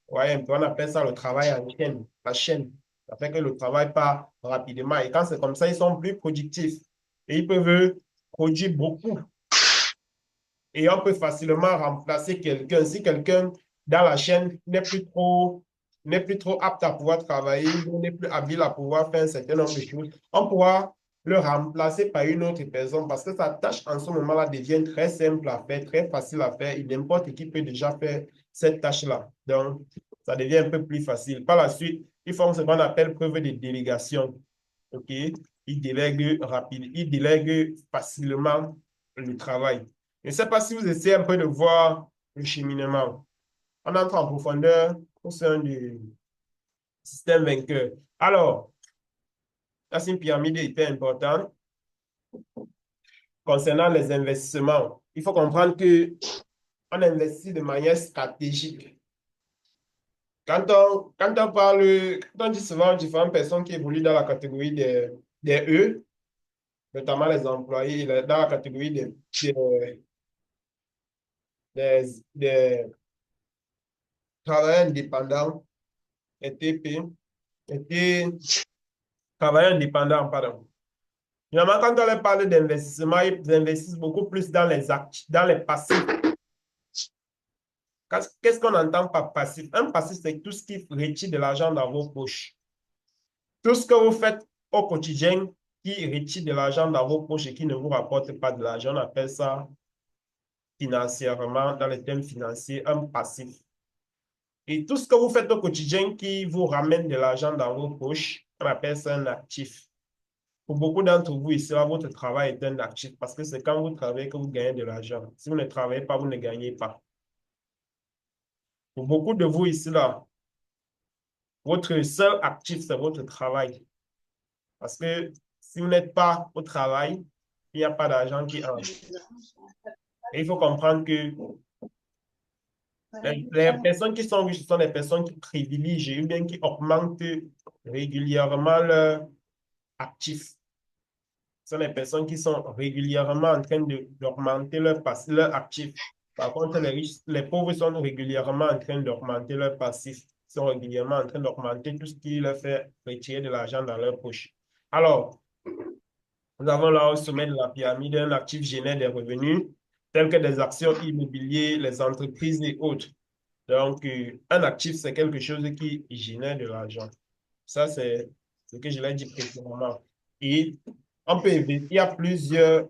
Ouais, on appelle ça le travail en chaîne, la chaîne. Ça fait que le travail part rapidement. Et quand c'est comme ça, ils sont plus productifs. Et ils peuvent produire beaucoup. Et on peut facilement remplacer quelqu'un. Si quelqu'un dans la chaîne n'est plus trop apte à pouvoir travailler, n'est plus habile à pouvoir faire un certain nombre de choses, on pourra le remplacer par une autre personne parce que sa tâche en ce moment-là devient très simple à faire, très facile à faire et n'importe qui peut déjà faire cette tâche-là. Donc, ça devient un peu plus facile. Par la suite, ils font ce qu'on appelle preuve de délégation. OK? Ils délèguent rapide, ils délèguent facilement le travail. Je ne sais pas si vous essayez un peu de voir le cheminement. On entre en profondeur au sein du système vainqueur. Alors, là, c'est une pyramide hyper importante concernant les investissements. Il faut comprendre qu'on investit de manière stratégique. Quand on parle, quand on dit souvent aux différentes personnes qui évoluent dans la catégorie des E, notamment les employés, dans la catégorie des travailleurs indépendants, les TP, les travailleurs indépendants, pardon. Finalement, quand on leur parle d'investissement, ils investissent beaucoup plus dans les actifs, dans les passifs. Qu'est-ce qu'on entend par passif? Un passif, c'est tout ce qui retire de l'argent dans vos poches. Tout ce que vous faites au quotidien qui retire de l'argent dans vos poches et qui ne vous rapporte pas de l'argent, on appelle ça financièrement, dans les termes financiers, un passif. Et tout ce que vous faites au quotidien qui vous ramène de l'argent dans vos poches, on appelle ça un actif. Pour beaucoup d'entre vous ici, là, votre travail est un actif parce que c'est quand vous travaillez que vous gagnez de l'argent. Si vous ne travaillez pas, vous ne gagnez pas. Pour beaucoup de vous ici, là, votre seul actif, c'est votre travail. Parce que si vous n'êtes pas au travail, il n'y a pas d'argent qui entre. Et il faut comprendre que les personnes qui sont riches, ce sont des personnes qui privilégient ou bien qui augmentent régulièrement leur actif. Ce sont des personnes qui sont régulièrement en train d'augmenter leur actif. Par contre, les riches, les pauvres sont régulièrement en train d'augmenter leur passif. Ils sont régulièrement en train d'augmenter tout ce qui leur fait retirer de l'argent dans leur poche. Alors, nous avons là au sommet de la pyramide un actif génère des revenus tels que des actions immobilières, les entreprises et autres. Donc, un actif, c'est quelque chose qui génère de l'argent. Ça, c'est ce que je l'ai dit précédemment. Et on peut, il y a plusieurs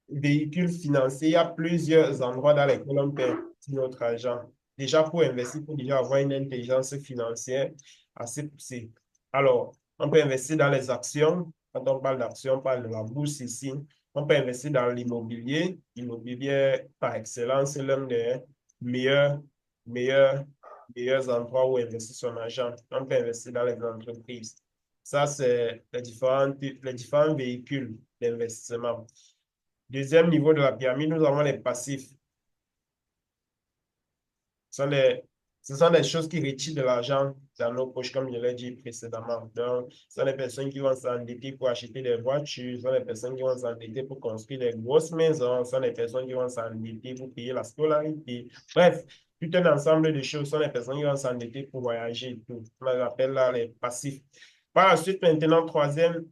véhicules financiers, il y a plusieurs endroits dans lesquels on peut investir notre argent. Déjà, pour investir, il faut déjà avoir une intelligence financière assez poussée. Alors, on peut investir dans les actions. Quand on parle d'actions, on parle de la bourse ici. On peut investir dans l'immobilier. L'immobilier, par excellence, c'est l'un des meilleurs, meilleurs, meilleurs endroits où investir son argent. On peut investir dans les entreprises. Ça, c'est les différents véhicules d'investissement. Deuxième niveau de la pyramide, nous avons les passifs. Ce sont ce sont des choses qui retirent de l'argent dans nos poches, comme je l'ai dit précédemment. Donc, ce sont des personnes qui vont s'endetter pour acheter des voitures, ce sont des personnes qui vont s'endetter pour construire des grosses maisons, ce sont des personnes qui vont s'endetter pour payer la scolarité. Bref, tout un ensemble de choses. Ce sont des personnes qui vont s'endetter pour voyager et tout. On les appelle là les passifs. Par la suite, maintenant, troisième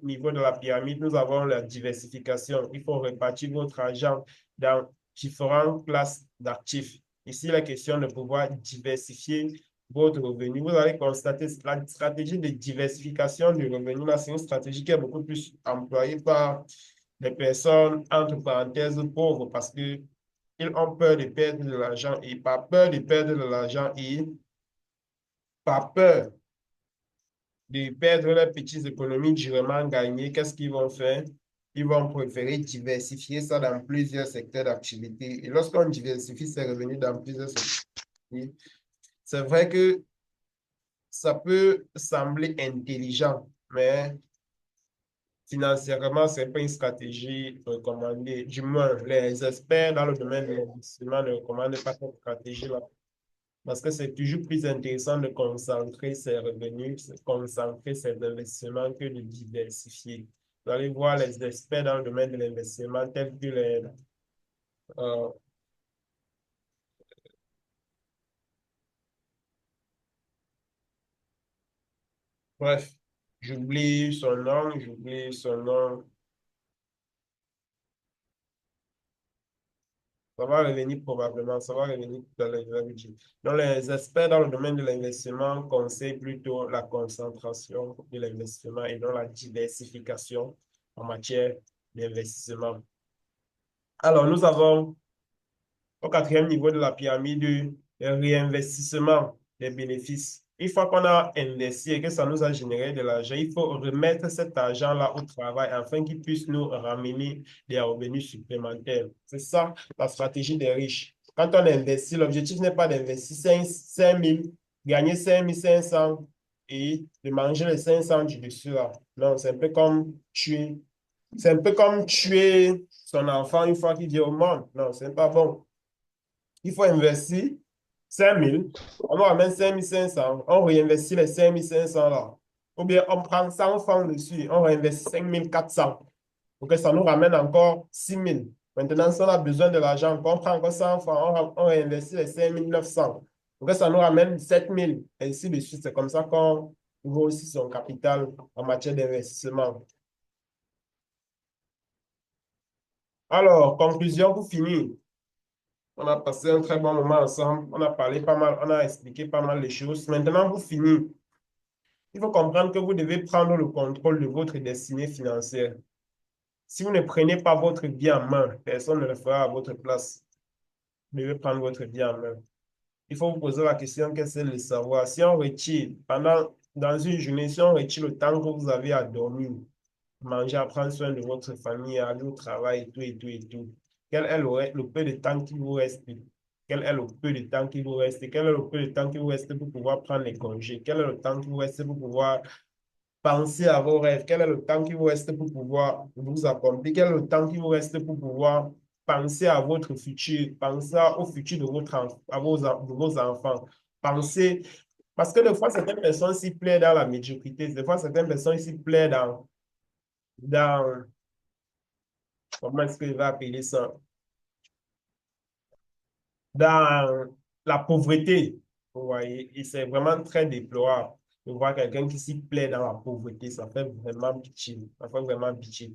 niveau de la pyramide, nous avons la diversification. Il faut répartir votre argent dans différentes classes d'actifs. Ici, la question de pouvoir diversifier votre revenu. Vous allez constater que la stratégie de diversification du revenu, là, c'est une stratégie qui est beaucoup plus employée par les personnes, entre parenthèses, pauvres, parce qu'ils ont peur de perdre de l'argent et par peur de perdre de l'argent et par peur de perdre leurs petites économies durement gagnées, qu'est-ce qu'ils vont faire? Ils vont préférer diversifier ça dans plusieurs secteurs d'activité. Et lorsqu'on diversifie ses revenus dans plusieurs secteurs, c'est vrai que ça peut sembler intelligent, mais financièrement, ce n'est pas une stratégie recommandée. Du moins, les experts dans le domaine de l'investissement ne recommandent pas cette stratégie-là. Parce que c'est toujours plus intéressant de concentrer ses revenus, de concentrer ses investissements que de diversifier. Vous allez voir les experts dans le domaine de l'investissement tels que euh, bref, j'oublie son nom. Ça va revenir probablement, ça va revenir tout à l'heure, je vais vous dire. Donc, les experts dans le domaine de l'investissement conseillent plutôt la concentration de l'investissement et non la diversification en matière d'investissement. Alors, nous avons au quatrième niveau de la pyramide, le réinvestissement des bénéfices. Une fois qu'on a investi et que ça nous a généré de l'argent, il faut remettre cet argent-là au travail afin qu'il puisse nous ramener des revenus supplémentaires. C'est ça la stratégie des riches. Quand on investit, l'objectif n'est pas d'investir 5 000, gagner 5 500 et de manger les 500 du dessus là. Non, c'est un peu comme tuer. C'est un peu comme tuer son enfant une fois qu'il vient au monde. Non, c'est pas bon. Il faut investir 5 000, on ramène 5 500, on réinvestit les 5 500 là. Ou bien on prend 100 francs dessus, on réinvestit 5 400 pour que ça nous ramène encore 6 000. Maintenant, si on a besoin de l'argent, on prend encore 100 francs, on réinvestit les 5 900 pour que ça nous ramène 7 000, et ainsi de suite. C'est comme ça qu'on voit aussi son capital en matière d'investissement. Alors, conclusion pour finir. On a passé un très bon moment ensemble. On a parlé pas mal, on a expliqué pas mal de choses. Maintenant, pour finir, il faut comprendre que vous devez prendre le contrôle de votre destinée financière. Si vous ne prenez pas votre vie en main, personne ne le fera à votre place. Vous devez prendre votre vie en main. Il faut vous poser la question, qu'est-ce que c'est le savoir? Si on retire pendant dans une journée, si on retire le temps que vous avez à dormir, manger, à prendre soin de votre famille, à aller au travail, et tout, et tout, et tout, quel est le peu de temps qui vous reste? Quel est le peu de temps qui vous reste? Quel est le peu de temps qui vous reste pour pouvoir prendre les congés? Quel est le temps qui vous reste pour pouvoir penser à vos rêves? Quel est le temps qui vous reste pour pouvoir vous accomplir? Quel est le temps qui vous reste pour pouvoir penser à votre futur, penser au futur de de vos enfants? Pensez, parce que des fois, certaines personnes s'y plaisent dans la médiocrité, des fois, certaines personnes s'y plaisent dans, comment est-ce que je vais appeler ça? Dans la pauvreté, vous voyez, et c'est vraiment très déplorable de voir quelqu'un qui s'y plaît dans la pauvreté. Ça fait vraiment pitié. Ça fait vraiment pitié.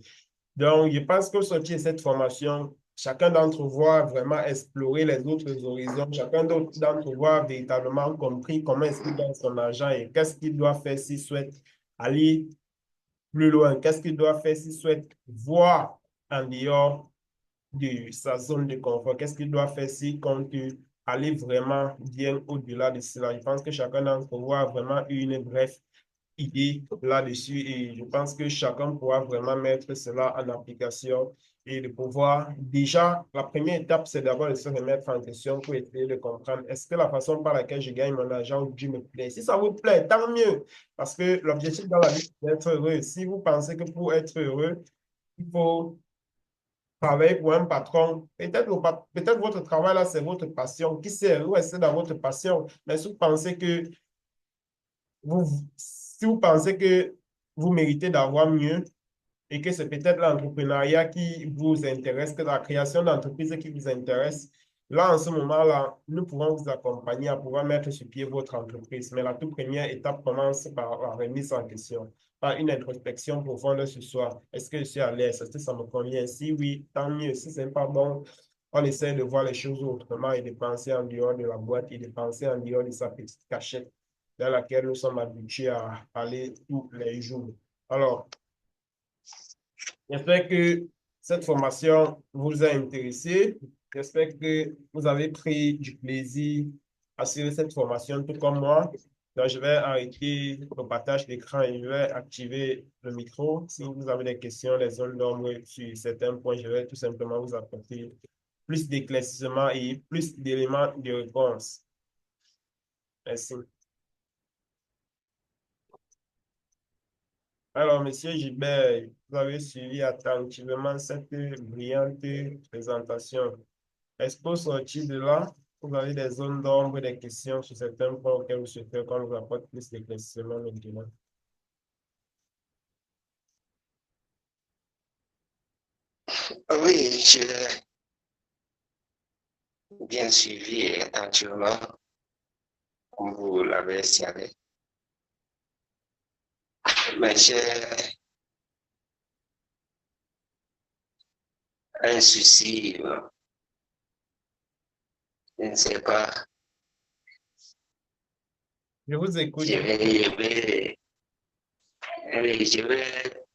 Donc, je pense qu'au sortir de cette formation, chacun d'entre vous a vraiment exploré les autres horizons. Chacun d'entre vous a véritablement compris comment est-ce qu'il gagne son argent et qu'est-ce qu'il doit faire s'il souhaite aller plus loin. Qu'est-ce qu'il doit faire s'il souhaite voir en dehors de sa zone de confort. Qu'est-ce qu'il doit faire s'il compte aller vraiment bien au-delà de cela? Je pense que chacun d'entre vous a vraiment eu une brève idée là-dessus et je pense que chacun pourra vraiment mettre cela en application et de pouvoir, déjà, la première étape, c'est d'abord de se remettre en question pour essayer de comprendre est-ce que la façon par laquelle je gagne mon argent aujourd'hui me plaît. Si ça vous plaît, tant mieux, parce que l'objectif dans la vie, c'est d'être heureux. Si vous pensez que pour être heureux, il faut travailler pour un patron, peut-être votre travail là, c'est votre passion. Qui sait, vous restez dans votre passion. Mais si vous pensez que si vous pensez que vous méritez d'avoir mieux et que c'est peut-être l'entrepreneuriat qui vous intéresse, que la création d'entreprise qui vous intéresse, là, en ce moment-là, nous pourrons vous accompagner à pouvoir mettre sur pied votre entreprise. Mais la toute première étape commence par la remise en question, par une introspection profonde ce soir. Est-ce que je suis à l'aise? Est-ce que ça me convient? Si oui, tant mieux. Si ce n'est pas bon, on essaie de voir les choses autrement et de penser en dehors de la boîte et de penser en dehors de sa petite cachette dans laquelle nous sommes habitués à aller tous les jours. Alors, j'espère que cette formation vous a intéressé. J'espère que vous avez pris du plaisir à suivre cette formation, tout comme moi. Donc, je vais arrêter le partage d'écran et je vais activer le micro. Si vous avez des questions, des zones d'ombre sur certains points, je vais tout simplement vous apporter plus d'éclaircissement et plus d'éléments de réponse. Merci. Alors, Monsieur Gilbert, vous avez suivi attentivement cette brillante présentation. Est-ce qu'au sortir de là, vous avez des zones d'ombre, des questions sur certains points auxquels vous souhaitez qu'on vous apporte plus d'éclaircissement maintenant? Oui, j'ai bien suivi et attentivement, comme vous l'avez signalé. Mais j'ai un souci, je ne sais pas. Je vous écoute. Je vais, je vais,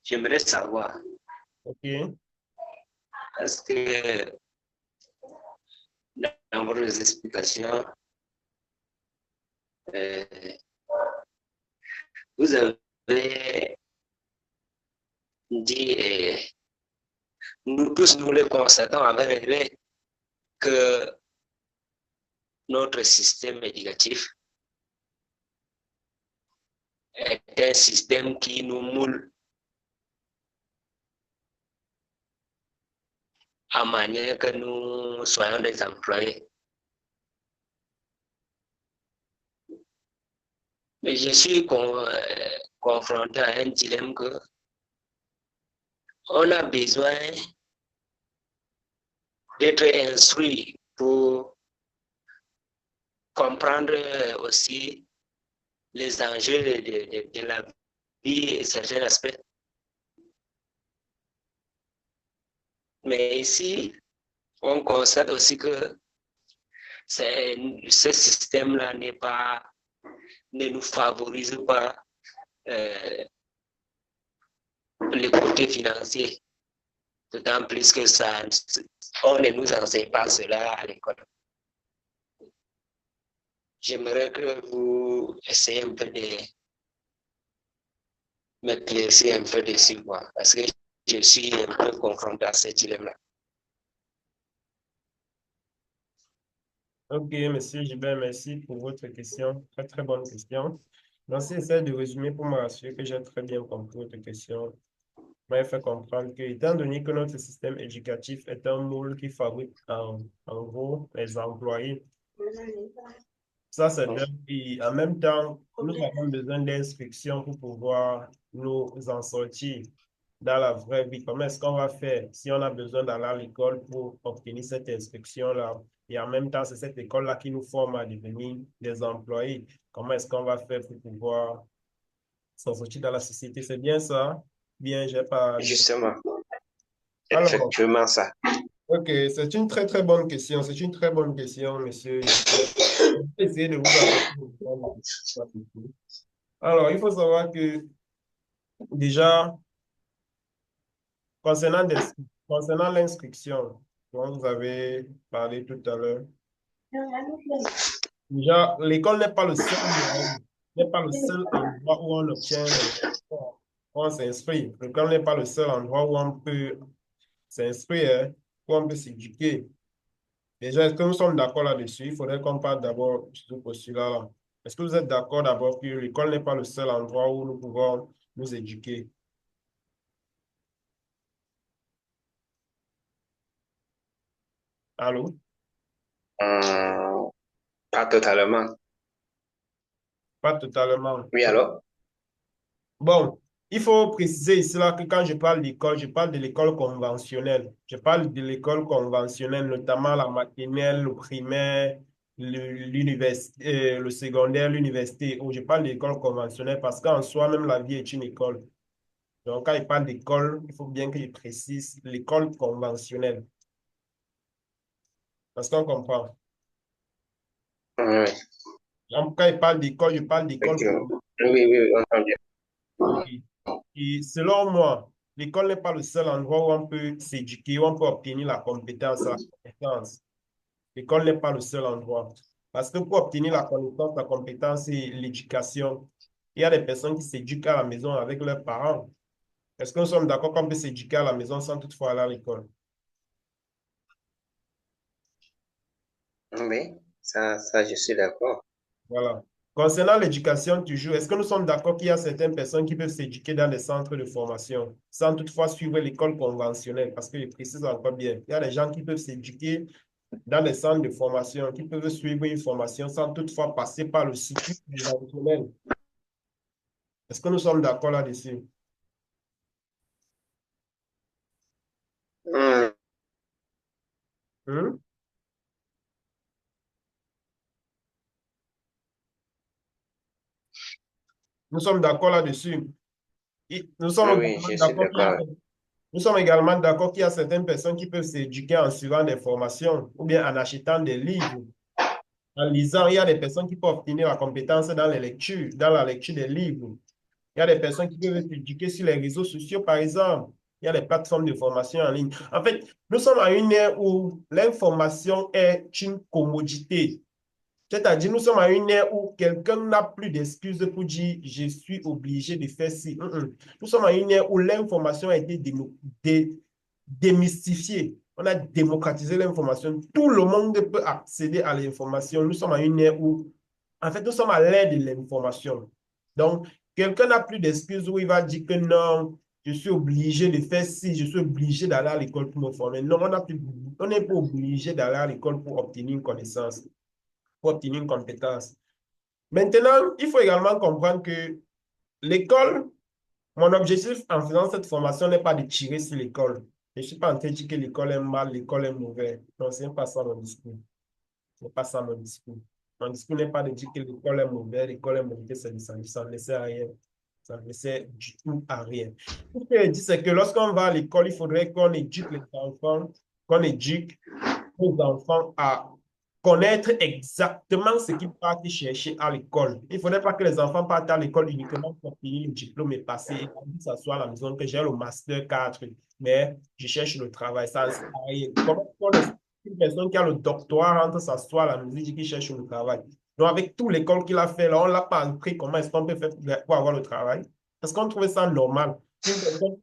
j'aimerais savoir, OK. est-ce que dans vos explications, euh, vous avez dit, nous tous nous le constatons avec regret, que notre système éducatif est un système qui nous moule à manière que nous soyons des employés. Mais je suis confronté à un dilemme que on a besoin d'être instruit pour comprendre aussi les enjeux de la vie et certains aspects. Mais ici, on constate aussi que ce système-là ne nous favorise pas le côté financier, d'autant plus que on ne nous enseigne pas cela à l'école. J'aimerais que vous essayiez un peu m'éclaircir un peu dessus, quoi, parce que je suis un peu confronté à ce dilemme-là. Ok, monsieur Gilbert, merci pour votre question. Très, très bonne question. Donc, si j'essaie de résumer pour me rassurer que j'ai très bien compris votre question, m'a fait comprendre que, étant donné que notre système éducatif est un moule qui fabrique en gros les employés, ça c'est vrai. Et en même temps, nous avons besoin d'instruction pour pouvoir nous en sortir dans la vraie vie. Comment est-ce qu'on va faire si on a besoin d'aller à l'école pour obtenir cette instruction-là? Et en même temps, c'est cette école-là qui nous forme à devenir des employés. Comment est-ce qu'on va faire pour pouvoir s'en sortir dans la société? C'est bien ça? Bien, j'ai pas... Justement, Alors, effectivement ça. ok, c'est une très très bonne question. C'est une très bonne question, monsieur. Je vais essayer de vous apporter. Alors, il faut savoir que déjà, concernant, concernant l'instruction, dont vous avez parlé tout à l'heure, déjà, l'école n'est pas le seul moyen, n'est pas le seul endroit où on obtient, où on s'inscrit. L'école n'est pas le seul endroit où on peut s'inscrire, hein, où on peut s'éduquer. Déjà, est-ce que nous sommes d'accord là-dessus? Il faudrait qu'on parle d'abord de ce postulat-là. Est-ce que vous êtes d'accord d'abord que l'école n'est pas le seul endroit où nous pouvons nous éduquer? Allô? Hum, pas totalement. Pas totalement. Oui, alors? Bon, il faut préciser ici là que quand je parle d'école, je parle de l'école conventionnelle. Je parle de l'école conventionnelle, notamment la maternelle, le primaire, l'université, le secondaire, l'université, où je parle d'école conventionnelle parce qu'en soi, même la vie est une école. Donc, quand il parle d'école, il faut bien qu'il précise l'école conventionnelle. Parce qu'on comprend. Oui, Donc, quand il parle d'école, je parle d'école. effectivement. Oui, oui, oui, on entend bien. Oui. Et selon moi, l'école n'est pas le seul endroit où on peut s'éduquer, où on peut obtenir la compétence, la compétence. L'école n'est pas le seul endroit. Parce que pour obtenir la connaissance, la compétence et l'éducation, il y a des personnes qui s'éduquent à la maison avec leurs parents. Est-ce que nous sommes d'accord qu'on peut s'éduquer à la maison sans toutefois aller à l'école? Oui, ça, je suis d'accord. Voilà. Concernant l'éducation toujours, est-ce que nous sommes d'accord qu'il y a certaines personnes qui peuvent s'éduquer dans des centres de formation sans toutefois suivre l'école conventionnelle? Parce que je précise encore bien, il y a des gens qui peuvent s'éduquer dans des centres de formation, qui peuvent suivre une formation sans toutefois passer par le circuit conventionnel. Est-ce que nous sommes d'accord là-dessus? Hum, Hein? Nous sommes d'accord là-dessus. Nous oui, sommes oui, également je suis d'accord qu'il y a d'accord. Nous sommes également d'accord qu'il y a certaines personnes qui peuvent s'éduquer en suivant des formations ou bien en achetant des livres. En lisant, il y a des personnes qui peuvent obtenir la compétence dans les lectures, dans la lecture des livres. Il y a des personnes qui peuvent s'éduquer sur les réseaux sociaux, par exemple. Il y a des plateformes de formation en ligne. En fait, nous sommes à une ère où l'information est une commodité. C'est-à-dire, nous sommes à une ère où quelqu'un n'a plus d'excuses pour dire je suis obligé de faire ci. Nous sommes à une ère où l'information a été démystifiée. On a démocratisé l'information. Tout le monde peut accéder à l'information. Nous sommes à une ère où, en fait, nous sommes à l'ère de l'information. Donc, quelqu'un n'a plus d'excuses où il va dire que non, je suis obligé de faire ci, je suis obligé d'aller à l'école pour me former. Non, on n'est pas obligé d'aller à l'école pour obtenir une connaissance, pour obtenir une compétence. Maintenant, il faut également comprendre que l'école, mon objectif en faisant cette formation n'est pas de tirer sur l'école. Je ne suis pas en train de dire que l'école est mal, l'école est mauvaise. Non, ce n'est pas ça mon discours. Ce n'est pas ça mon discours. Mon discours n'est pas de dire que l'école est mauvaise, l'école est mauvaise, ça ne sert à rien. Ça ne sert du tout à rien. Ce que je dis, c'est que lorsqu'on va à l'école, il faudrait qu'on éduque les enfants, qu'on éduque aux enfants à connaître exactement ce qu'ils partent chercher à l'école. Il ne faudrait pas que les enfants partent à l'école uniquement pour payer le diplôme et passer et s'asseoir à la maison que j'ai le master 4, mais je cherche le travail. Ça ne sert à rien. Comment une personne qui a le doctorat rentre s'asseoir à la maison et dit qu'il cherche le travail? Donc, avec toute l'école qu'il a fait, là, on ne l'a pas appris comment est-ce qu'on peut faire pour avoir le travail. Parce qu'on trouvait ça normal. Une personne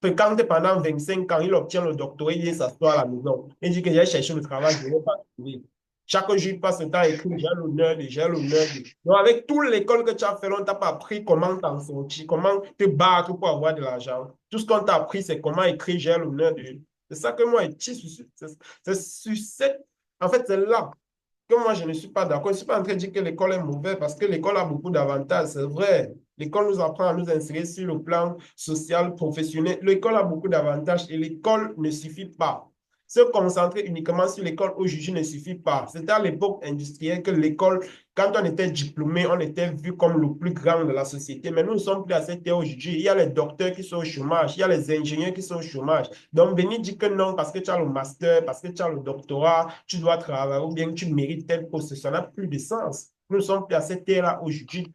fréquente pendant 25 ans, il obtient le doctorat, il vient s'asseoir à la maison. Il dit que j'ai cherché le travail, je ne vais pas trouver. Chaque jour, il passe le temps à écrire, j'ai l'honneur de, j'ai l'honneur de. Donc, avec toute l'école que tu as fait, on ne t'a pas appris comment t'en sortir, comment te battre pour avoir de l'argent. Tout ce qu'on t'a appris, c'est comment écrire, j'ai l'honneur de. C'est ça que moi, c'est sur cette. En fait, c'est là que moi, je ne suis pas d'accord. Je ne suis pas en train de dire que l'école est mauvaise parce que l'école a beaucoup d'avantages, c'est vrai. L'école nous apprend à nous insérer sur le plan social, professionnel. L'école a beaucoup d'avantages et l'école ne suffit pas. Se concentrer uniquement sur l'école aujourd'hui ne suffit pas. C'était à l'époque industrielle que l'école, quand on était diplômé, on était vu comme le plus grand de la société. Mais nous ne sommes plus à cette ère aujourd'hui. Il y a les docteurs qui sont au chômage, il y a les ingénieurs qui sont au chômage. Donc, venir dire que non, parce que tu as le master, parce que tu as le doctorat, tu dois travailler ou bien que tu mérites tel poste, ça n'a plus de sens. Nous ne sommes plus à cette ère-là aujourd'hui.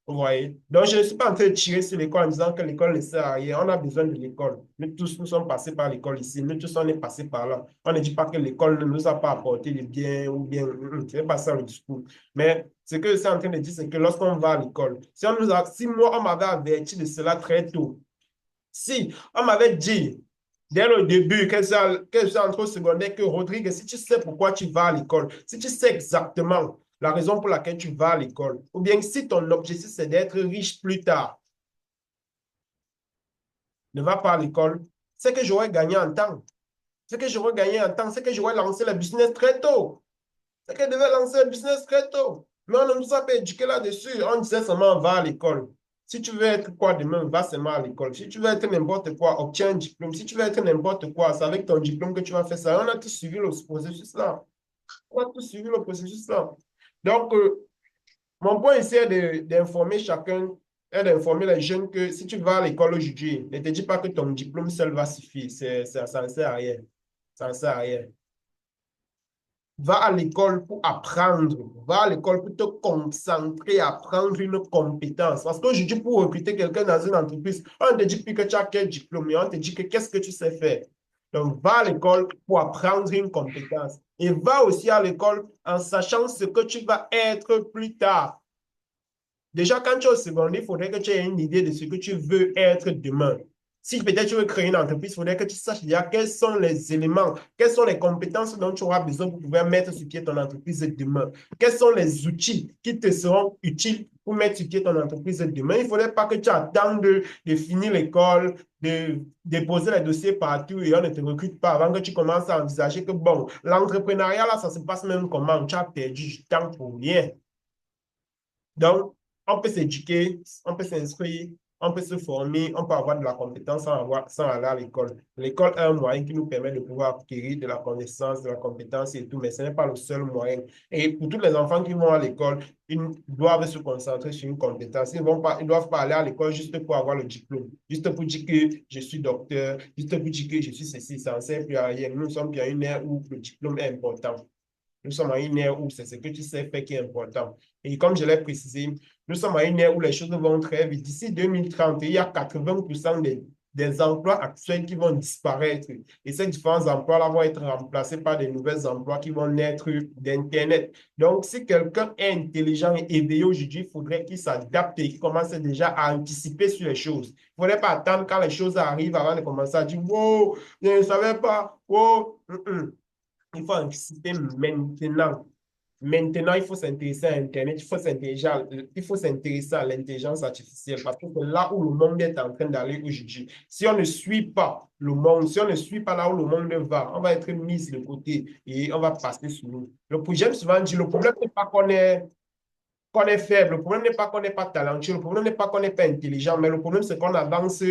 Vous voyez? Donc, je ne suis pas en train de tirer sur l'école en disant que l'école ne sert à rien. On a besoin de l'école. Nous tous, nous sommes passés par l'école ici. Nous tous, on est passés par là. On ne dit pas que l'école ne nous a pas apporté les biens ou bien. Ce n'est pas ça le discours. Mais ce que je suis en train de dire, c'est que lorsqu'on va à l'école, si moi, on m'avait averti de cela très tôt, si on m'avait dit dès le début, que c'est entre au secondaire, que Rodrigue, si tu sais pourquoi tu vas à l'école, si tu sais exactement la raison pour laquelle tu vas à l'école, ou bien si ton objectif c'est d'être riche plus tard, ne va pas à l'école, c'est que j'aurais gagné en temps. C'est que j'aurais gagné en temps, c'est que j'aurais lancé le business très tôt. C'est que je devais lancer le business très tôt. Mais on ne nous a pas éduqué là-dessus. On disait seulement va à l'école. Si tu veux être quoi demain, va seulement à l'école. Si tu veux être n'importe quoi, obtiens un diplôme. Si tu veux être n'importe quoi, c'est avec ton diplôme que tu vas faire ça. On a tous suivi le processus là. On a tous suivi le processus là. Donc, mon point ici est d'informer chacun, est d'informer les jeunes que si tu vas à l'école aujourd'hui, ne te dis pas que ton diplôme seul va suffire. Ça ne sert à rien. Ça ne sert à rien. Va à l'école pour apprendre. Va à l'école pour te concentrer, apprendre une compétence. Parce qu'aujourd'hui, pour recruter quelqu'un dans une entreprise, on ne te dit plus que tu as quel diplôme, mais on te dit que qu'est-ce que tu sais faire. Donc, va à l'école pour apprendre une compétence. Et va aussi à l'école en sachant ce que tu vas être plus tard. Déjà, quand tu es au secondaire, il faudrait que tu aies une idée de ce que tu veux être demain. Si peut-être tu veux créer une entreprise, il faudrait que tu saches déjà quels sont les éléments, quelles sont les compétences dont tu auras besoin pour pouvoir mettre sur pied ton entreprise demain. Quels sont les outils qui te seront utiles pour mettre sur pied ton entreprise demain. Il ne faudrait pas que tu attendes de finir l'école, de déposer les dossiers partout et on ne te recrute pas avant que tu commences à envisager que, bon, l'entrepreneuriat, là, ça se passe même comment? Tu as perdu du temps pour rien. Donc, on peut s'éduquer, on peut s'inscrire, on peut se former, on peut avoir de la compétence sans aller à l'école. L'école est un moyen qui nous permet de pouvoir acquérir de la connaissance, de la compétence et tout, mais ce n'est pas le seul moyen. Et pour tous les enfants qui vont à l'école, ils doivent se concentrer sur une compétence. Ils doivent pas aller à l'école juste pour avoir le diplôme, juste pour dire que je suis docteur, juste pour dire que je suis ceci, ça ne sert plus à rien. Nous sommes bien une ère où le diplôme est important. Nous sommes à une ère où c'est ce que tu sais faire qui est important. Et comme je l'ai précisé, nous sommes à une ère où les choses vont très vite. D'ici 2030, il y a 80% des emplois actuels qui vont disparaître. Et ces différents emplois-là vont être remplacés par de nouveaux emplois qui vont naître d'Internet. Donc, si quelqu'un est intelligent et éveillé aujourd'hui, il faudrait qu'il s'adapte et qu'il commence déjà à anticiper sur les choses. Il ne faudrait pas attendre quand les choses arrivent avant de commencer à dire, wow, je ne savais pas, wow. Il faut anticiper maintenant. Maintenant, il faut s'intéresser à Internet, il faut s'intéresser à l'intelligence artificielle parce que c'est là où le monde est en train d'aller aujourd'hui. Si on ne suit pas le monde, si on ne suit pas là où le monde va, on va être mis de côté et on va passer sous nous. J'aime souvent dire, le problème n'est pas qu'on est faible, le problème n'est pas qu'on n'est pas talentueux, le problème n'est pas qu'on n'est pas intelligent, mais le problème c'est qu'on avance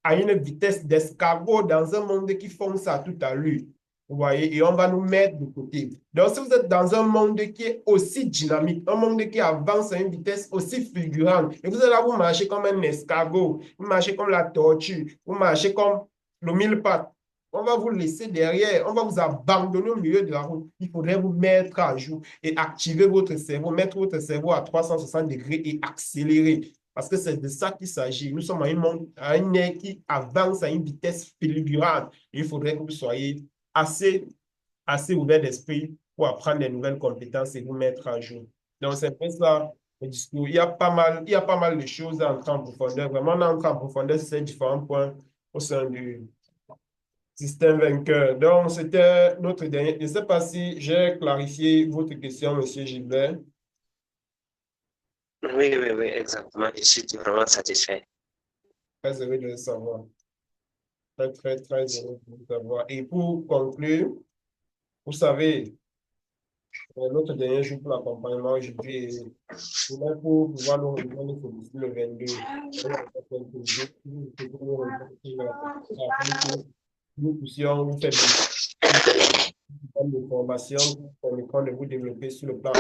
à une vitesse d'escargot dans un monde qui fonce à toute allure. Vous voyez, et on va nous mettre de côté. Donc, si vous êtes dans un monde qui est aussi dynamique, un monde qui avance à une vitesse aussi fulgurante, et vous êtes là, vous marchez comme un escargot, vous marchez comme la tortue, vous marchez comme le mille pattes, on va vous laisser derrière, on va vous abandonner au milieu de la route. Il faudrait vous mettre à jour et activer votre cerveau, mettre votre cerveau à 360 degrés et accélérer. Parce que c'est de ça qu'il s'agit. Nous sommes à une ère qui avance à une vitesse fulgurante. Il faudrait que vous soyez assez ouvert d'esprit pour apprendre des nouvelles compétences et vous mettre à jour. Donc, c'est un peu ça le discours. Il y a pas mal de choses à entrer en profondeur. Vraiment, on entre en profondeur sur ces différents points au sein du système vainqueur. Donc, c'était notre dernier. Je ne sais pas si j'ai clarifié votre question, Monsieur Gilbert. Oui, oui, oui, exactement. Je suis vraiment satisfait. Très heureux de le savoir. Très, très, très heureux de le savoir. Et pour conclure, vous savez, notre dernier jour pour l'accompagnement aujourd'hui est pour pouvoir nous rejoindre d'ici le 22. Nous puissions vous faire des formations qui permettront de vous développer sur le plan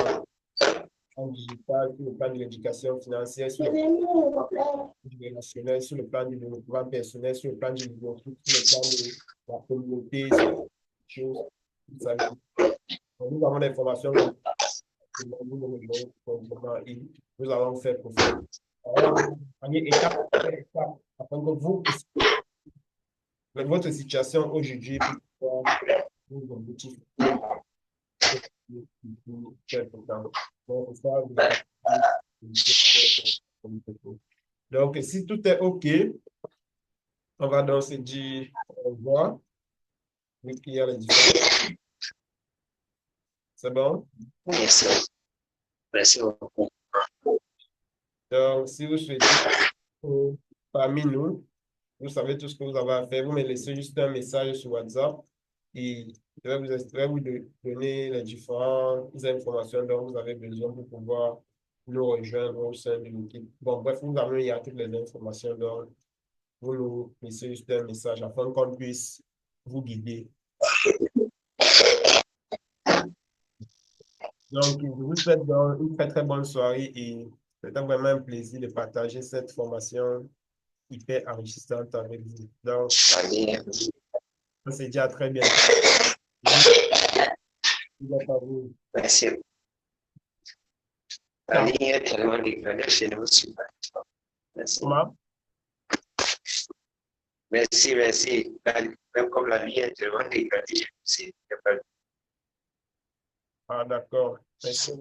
digital, sur le plan de l'éducation financière, sur le plan relationnel, sur le plan du développement personnel, sur le plan du leadership, sur le plan de la communauté, sur les choses. Vous savez, nous avons des formations et nous allons faire profil. Étape par étape, afin que vous, votre situation aujourd'hui, pour vos objectifs. Donc, si tout est OK, on va donc se dire au revoir. Oui, il y a les différents. C'est bon? Merci. Merci beaucoup. Donc, si vous souhaitez parmi nous, vous savez tout ce que vous avez à faire. Vous me laissez juste un message sur WhatsApp et je vais vous donner les différentes informations dont vous avez besoin pour pouvoir nous rejoindre au sein de l'équipe. Bon, bref, vous avez il y a toutes les informations, donc vous nous laissez juste un message afin qu'on puisse vous guider. Donc, je vous souhaite une très, très bonne soirée et c'était vraiment un plaisir de partager cette formation hyper enrichissante avec vous. Donc, Allez, on se dit à très bientôt. merci. La ligne est tellement dégradée chez nous. Merci. Comment? Merci, merci. Même comme la ligne est tellement dégradée chez nous. Ah, d'accord. Merci.